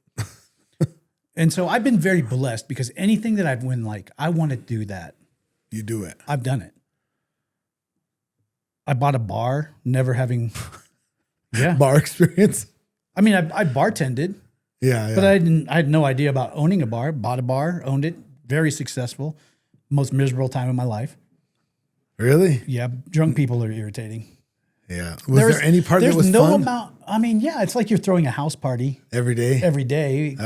Speaker 3: And so I've been very blessed because anything that I've won, like, I want to do that.
Speaker 2: You do it.
Speaker 3: I've done it. I bought a bar, never having,
Speaker 2: Bar experience.
Speaker 3: I mean, I bartended,
Speaker 2: Yeah.
Speaker 3: but I had no idea about owning a bar. Bought a bar, owned it, very successful. Most miserable time of my life.
Speaker 2: Really?
Speaker 3: Yeah, drunk people are irritating.
Speaker 2: Yeah. Was there any part that was
Speaker 3: no
Speaker 2: fun?
Speaker 3: amount. I mean, yeah, it's like you're throwing a house party
Speaker 2: Every day?
Speaker 3: every day.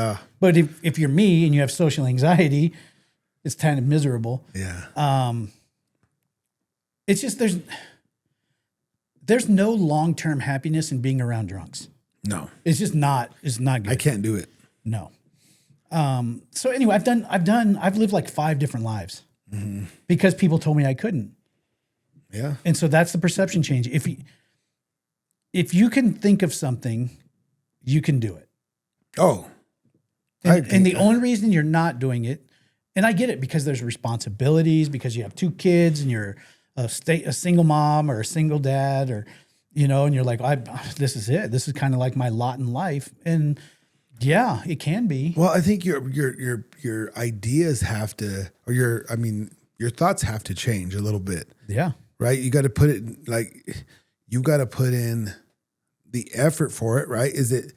Speaker 3: But if you're me and you have social anxiety, it's kind of miserable.
Speaker 2: Yeah.
Speaker 3: It's just there's no long-term happiness in being around drunks.
Speaker 2: No.
Speaker 3: It's just not. It's not good.
Speaker 2: I can't do it.
Speaker 3: No. So anyway, I've lived like 5 different lives because people told me I couldn't.
Speaker 2: Yeah.
Speaker 3: And so that's the perception change. If you can think of something, you can do it.
Speaker 2: Oh.
Speaker 3: And the only reason you're not doing it, and I get it because there's responsibilities, because you have 2 kids and you're a single mom or a single dad, or and you're like, this is it. This is kind of like my lot in life. And yeah, it can be.
Speaker 2: Well, I think your ideas have to, or your thoughts have to change a little bit.
Speaker 3: Yeah.
Speaker 2: Right? You got to put it like, you got to put in the effort for it, right? Is it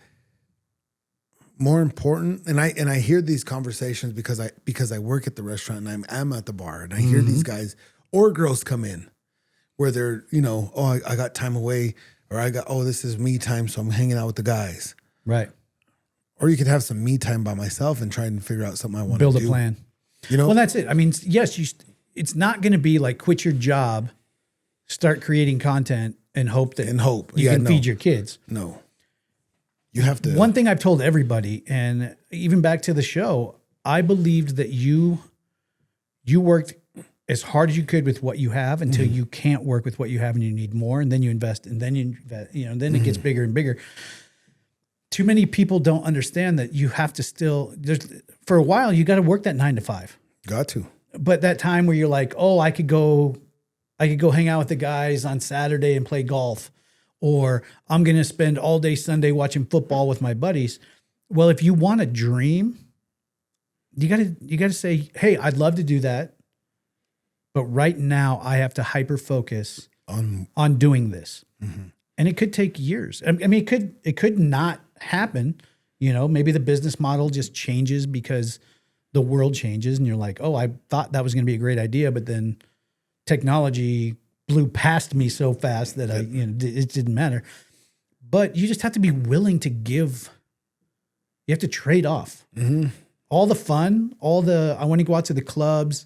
Speaker 2: more important? And I hear these conversations because I work at the restaurant and I'm at the bar, and I hear these guys or girls come in where they're, I got time away, or this is me time, so I'm hanging out with the guys.
Speaker 3: Right.
Speaker 2: Or you could have some me time by myself and try and figure out something I want to do.
Speaker 3: Build a plan.
Speaker 2: Well,
Speaker 3: that's it. I mean, yes, it's not going to be like quit your job, start creating content, and hope that you can feed your kids.
Speaker 2: No. You have to.
Speaker 3: One thing I've told everybody, and even back to the show, I believed that you worked as hard as you could with what you have until you can't work with what you have and you need more, and then you invest, and then then it gets bigger and bigger. Too many people don't understand that you have to for a while, you got to work that 9 to 5.
Speaker 2: Got to.
Speaker 3: But that time where you're like, oh, I could go hang out with the guys on Saturday and play golf, or I'm going to spend all day Sunday watching football with my buddies. Well, if you want to dream, you got to say, hey, I'd love to do that. But right now I have to hyper focus on doing this. And it could take years. I mean, it could not happen. You know, maybe the business model just changes because the world changes and you're like, oh, I thought that was going to be a great idea, but then technology blew past me so fast that it didn't matter. But you just have to be willing to give. You have to trade off all the fun, all the, I want to go out to the clubs,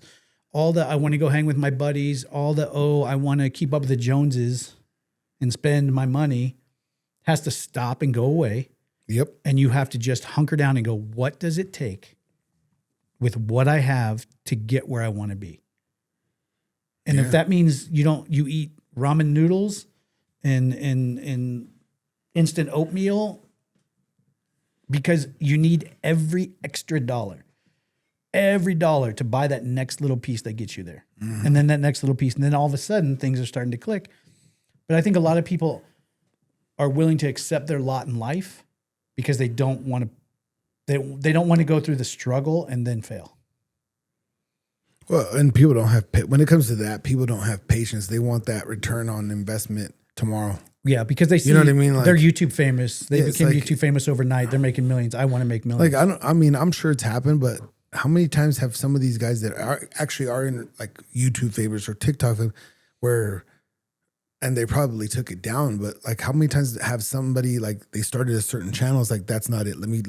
Speaker 3: all the, I want to go hang with my buddies, all the, I want to keep up with the Joneses and spend my money, has to stop and go away.
Speaker 2: Yep.
Speaker 3: And you have to just hunker down and go, what does it take with what I have to get where I want to be? And if that means you eat ramen noodles and instant oatmeal because you need every dollar to buy that next little piece that gets you there. And then that next little piece. And then all of a sudden things are starting to click. But I think a lot of people are willing to accept their lot in life because they don't want to, they don't want to go through the struggle and then fail.
Speaker 2: Well, and people don't have, when it comes to that, people don't have patience. They want that return on investment tomorrow.
Speaker 3: Yeah, because they see,
Speaker 2: you know what I mean? Like,
Speaker 3: they're YouTube famous. They became
Speaker 2: like,
Speaker 3: YouTube famous overnight. They're making millions. I want to make millions.
Speaker 2: Like, I'm sure it's happened, but how many times have some of these guys that are in like YouTube favors or TikTok favors where, and they probably took it down, but like how many times have somebody like they started a certain channel? It's like, that's not it. Let me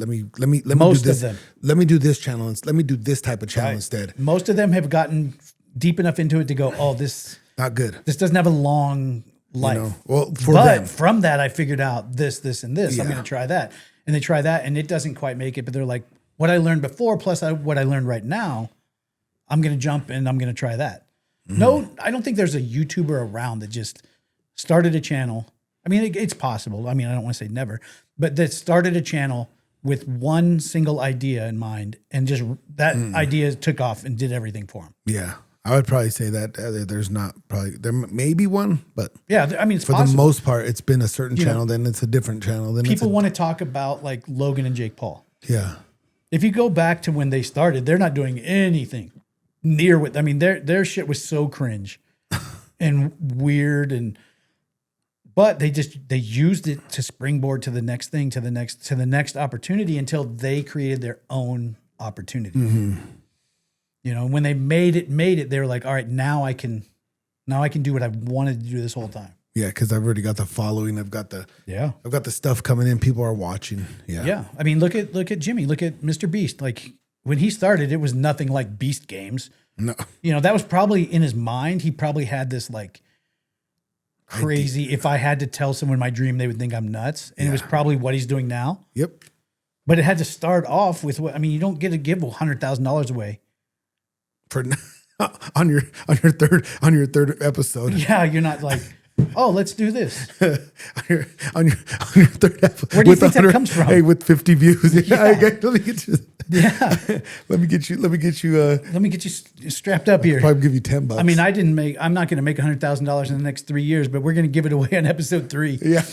Speaker 3: Most
Speaker 2: do this.
Speaker 3: of them.
Speaker 2: Let me do this channel. Let me do this type of channel
Speaker 3: Right.
Speaker 2: instead.
Speaker 3: Most of them have gotten deep enough into it to go, oh, this
Speaker 2: Not good.
Speaker 3: This doesn't have a long life.
Speaker 2: You know? Well, for
Speaker 3: but
Speaker 2: them.
Speaker 3: from that, I figured out this, and this. I'm
Speaker 2: Yeah.
Speaker 3: going to try that. And they try that and it doesn't quite make it, but they're like, what I learned before plus what I learned right now, I'm going to jump and I'm going to try that. No, I don't think there's a YouTuber around that just started a channel. I mean, it's possible. I mean, I don't want to say never, but that started a channel with one single idea in mind and just that idea took off and did everything for him.
Speaker 2: Yeah. I would probably say that there may be one, but
Speaker 3: yeah, I mean, it's
Speaker 2: for
Speaker 3: possible.
Speaker 2: the most part, it's been a certain channel, then it's a different channel. Then
Speaker 3: People want to talk about like Logan and Jake Paul.
Speaker 2: Yeah.
Speaker 3: If you go back to when they started, they're not doing anything near what, I mean, their shit was so cringe and weird but they used it to springboard to the next thing, to the next opportunity until they created their own opportunity. You know, when they made it, they were like, all right, now I can do what I wanted to do this whole time.
Speaker 2: Yeah, because I've already got the following. I've got the stuff coming in. People are watching. Yeah.
Speaker 3: Yeah. I mean, look at Jimmy. Look at Mr. Beast. Like when he started, it was nothing like Beast Games.
Speaker 2: No.
Speaker 3: You know, that was probably in his mind. He probably had this like crazy, if I had to tell someone my dream, they would think I'm nuts. And it was probably what he's doing now.
Speaker 2: Yep.
Speaker 3: But it had to start off with what, I mean, you don't get to give $100,000 away.
Speaker 2: For on your third episode.
Speaker 3: Yeah. You're not like, oh, let's do this.
Speaker 2: on your third episode.
Speaker 3: Where do you think that comes from?
Speaker 2: Hey, with 50 views.
Speaker 3: Yeah.
Speaker 2: Let me get you.
Speaker 3: Yeah.
Speaker 2: Let me get you.
Speaker 3: Let me get you strapped up here.
Speaker 2: Probably give you $10.
Speaker 3: I mean, I'm not going to make $100,000 in the next 3 years, but we're going to give it away on episode 3.
Speaker 2: Yeah.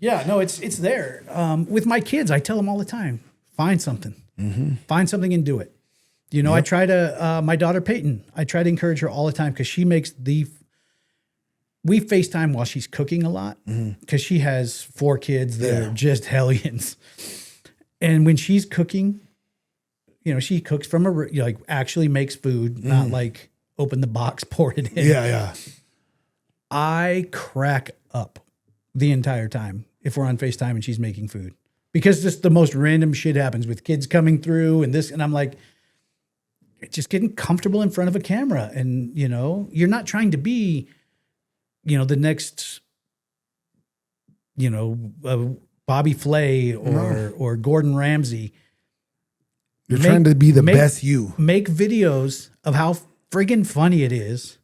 Speaker 3: Yeah, no, it's there. With my kids, I tell them all the time, find something. Find something and do it. You know, I try to, my daughter Peyton, I try to encourage her all the time because she makes we FaceTime while she's cooking a lot because she has 4 kids that are just hellions. And when she's cooking, you know, she cooks from like actually makes food, not like open the box, pour it in.
Speaker 2: Yeah.
Speaker 3: I crack up the entire time if we're on FaceTime and she's making food because just the most random shit happens with kids coming through and this. And I'm like, just getting comfortable in front of a camera. And, you know, you're not trying to be, you know, the next, you know, Bobby Flay or Gordon Ramsay.
Speaker 2: You're trying to be the best you.
Speaker 3: Make videos of how friggin' funny it is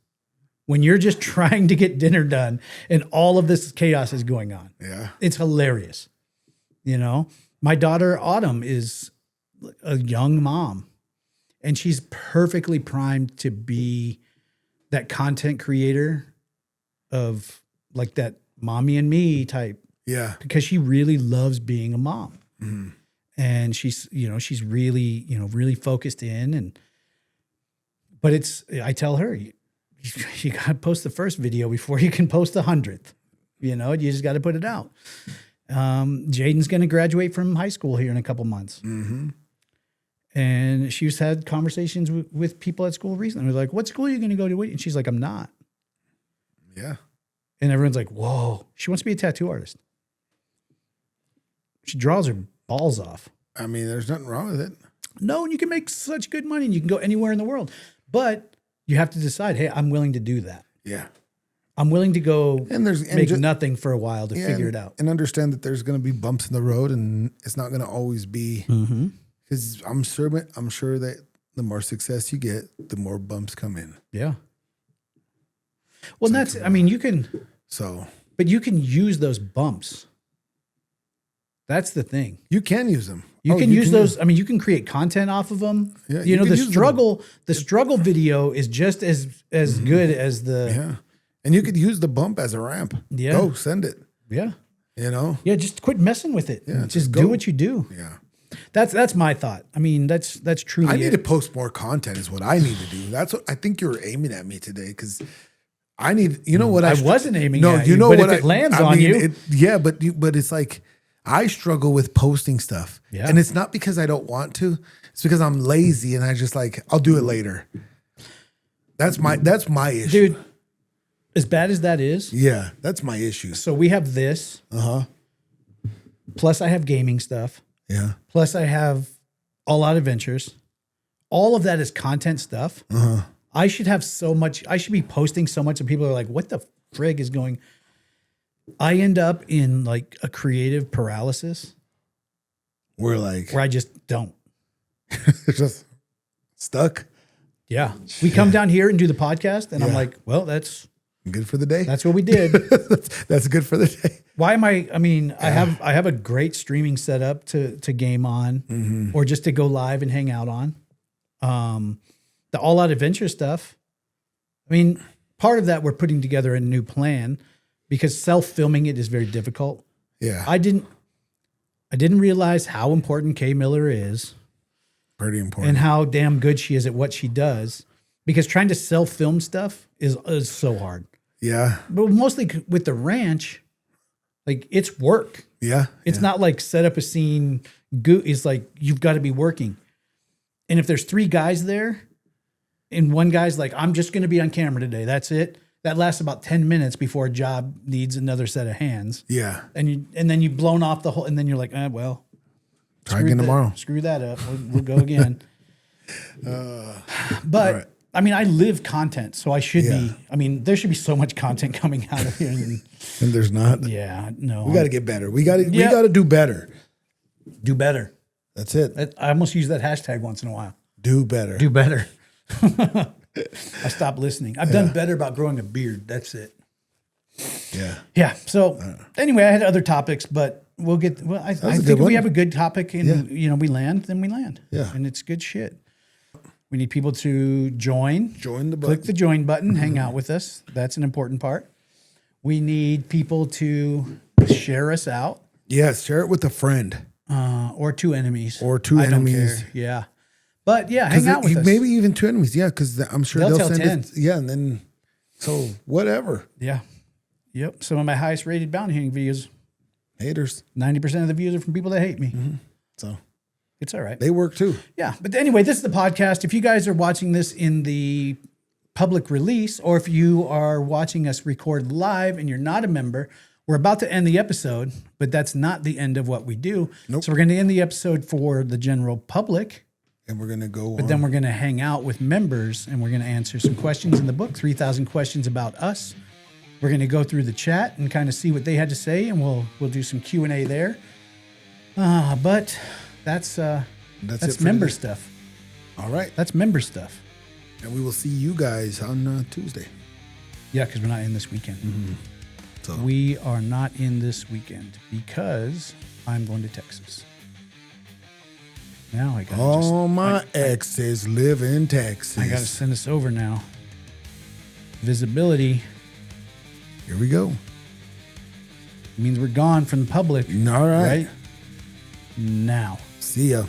Speaker 3: when you're just trying to get dinner done and all of this chaos is going on.
Speaker 2: Yeah.
Speaker 3: It's hilarious. You know, my daughter Autumn is a young mom and she's perfectly primed to be that content creator of like that mommy and me type.
Speaker 2: Yeah.
Speaker 3: Because she really loves being a mom. And she's really, really focused in but I tell her, you got to post the first video before you can post the 100th. You know, you just got to put it out. Jaden's going to graduate from high school here in a couple months.
Speaker 2: Mm-hmm.
Speaker 3: And she's had conversations with people at school recently. We're like, what school are you going to go to? And she's like, I'm not.
Speaker 2: Yeah.
Speaker 3: And everyone's like, whoa. She wants to be a tattoo artist. She draws her balls off.
Speaker 2: I mean, there's nothing wrong with it.
Speaker 3: No, and you can make such good money and you can go anywhere in the world. But you have to decide, hey, I'm willing to do that.
Speaker 2: Yeah.
Speaker 3: I'm willing to go
Speaker 2: and
Speaker 3: make nothing for a while to figure it out.
Speaker 2: And understand that there's going to be bumps in the road and it's not going to always be, because I'm sure that the more success you get, the more bumps come in.
Speaker 3: Yeah. Well, that's, I mean, you can, but you can use those bumps. That's the thing.
Speaker 2: You can use them.
Speaker 3: You can use those. I mean, you can create content off of them.
Speaker 2: Yeah,
Speaker 3: you know, the struggle video is just as good as the.
Speaker 2: Yeah. And you could use the bump as a ramp.
Speaker 3: Yeah.
Speaker 2: Go send it.
Speaker 3: Yeah.
Speaker 2: You know?
Speaker 3: Yeah. Just quit messing with it.
Speaker 2: Yeah.
Speaker 3: Just do what you do.
Speaker 2: Yeah.
Speaker 3: That's my thought. I mean, that's truly.
Speaker 2: I need to post more content is what I need to do. That's what I think you were aiming at me today. Cause I need, you know what?
Speaker 3: I wasn't aiming at
Speaker 2: you know
Speaker 3: but
Speaker 2: what
Speaker 3: if it lands on you.
Speaker 2: But it's like, I struggle with posting stuff.
Speaker 3: Yeah.
Speaker 2: And it's not because I don't want to. It's because I'm lazy and I just like, I'll do it later. That's my issue.
Speaker 3: Dude, as bad as that is.
Speaker 2: Yeah, that's my issue.
Speaker 3: So we have this.
Speaker 2: Uh-huh.
Speaker 3: Plus I have gaming stuff.
Speaker 2: Yeah.
Speaker 3: Plus I have All Out Adventures. All of that is content stuff.
Speaker 2: Uh-huh.
Speaker 3: I should have so much. I should be posting so much and people are like, what the frig is going? I end up in like a creative paralysis.
Speaker 2: Where
Speaker 3: I just don't.
Speaker 2: just stuck.
Speaker 3: Yeah. We come down here and do the podcast and I'm like, well, that's
Speaker 2: good for the day.
Speaker 3: That's what we did.
Speaker 2: That's good for the day.
Speaker 3: Why am I mean, I have a great streaming setup to game on or just to go live and hang out on. The All Out Adventure stuff. I mean, part of that we're putting together a new plan because self-filming it is very difficult.
Speaker 2: Yeah.
Speaker 3: I didn't realize how important Kay Miller is.
Speaker 2: Pretty important.
Speaker 3: And how damn good she is at what she does. Because trying to self-film stuff is so hard.
Speaker 2: Yeah.
Speaker 3: But mostly with the ranch, like it's work.
Speaker 2: Yeah.
Speaker 3: It's not like set up a scene. It's like you've got to be working. And if there's 3 guys there and one guy's like, I'm just going to be on camera today. That's it. That lasts about 10 minutes before a job needs another set of hands.
Speaker 2: Yeah.
Speaker 3: And then you've blown off the whole, and then you're like, well,
Speaker 2: try again tomorrow.
Speaker 3: Screw that up. We'll go again. But right. I mean, I live content, so I should be. I mean, there should be so much content coming out of here, and
Speaker 2: there's not.
Speaker 3: Yeah, no.
Speaker 2: We got to get better. We got to do better.
Speaker 3: Do better.
Speaker 2: That's it.
Speaker 3: I almost use that hashtag once in a while.
Speaker 2: Do better.
Speaker 3: Do better. I stopped listeing. I've done better about growing a beard. That's it.
Speaker 2: Yeah.
Speaker 3: Yeah. So anyway, I had other topics, but we'll get. Well, I think if we have a good topic, and we land, then we land.
Speaker 2: Yeah.
Speaker 3: And it's good shit. We need people to join
Speaker 2: the button.
Speaker 3: Click the join button. Hang out with us. That's an important part. We need people to share us out.
Speaker 2: Yes, share it with a friend.
Speaker 3: Or 2 enemies.
Speaker 2: Or 2 enemies.
Speaker 3: Don't care. Yeah. But yeah, hang out with us.
Speaker 2: Maybe even 2 enemies. Yeah, because I'm sure they'll
Speaker 3: tell
Speaker 2: send
Speaker 3: 10.
Speaker 2: it. Yeah, and then so whatever.
Speaker 3: Yeah. Yep. Some of my highest rated bounty hunting videos.
Speaker 2: Haters.
Speaker 3: 90% of the views are from people that hate me.
Speaker 2: Mm-hmm. So
Speaker 3: it's all right.
Speaker 2: They work too.
Speaker 3: Yeah. But anyway, this is the podcast. If you guys are watching this in the public release, or if you are watching us record live and you're not a member, we're about to end the episode, but that's not the end of what we do.
Speaker 2: Nope.
Speaker 3: So we're going to end the episode for the general public.
Speaker 2: And we're going to go
Speaker 3: But then we're going to hang out with members and we're going to answer some questions in the book, 3,000 questions about us. We're going to go through the chat and kind of see what they had to say, and we'll do some Q&A there. But that's member stuff.
Speaker 2: All right.
Speaker 3: That's member stuff.
Speaker 2: And we will see you guys on Tuesday.
Speaker 3: Yeah, because we're not in this weekend.
Speaker 2: Mm-hmm. So
Speaker 3: we are not in this weekend because I'm going to Texas. Now I got
Speaker 2: all my exes live in Texas.
Speaker 3: I got to send this over now. Visibility.
Speaker 2: Here we go.
Speaker 3: It means we're gone from the public.
Speaker 2: All right.
Speaker 3: Right? Now.
Speaker 2: See ya.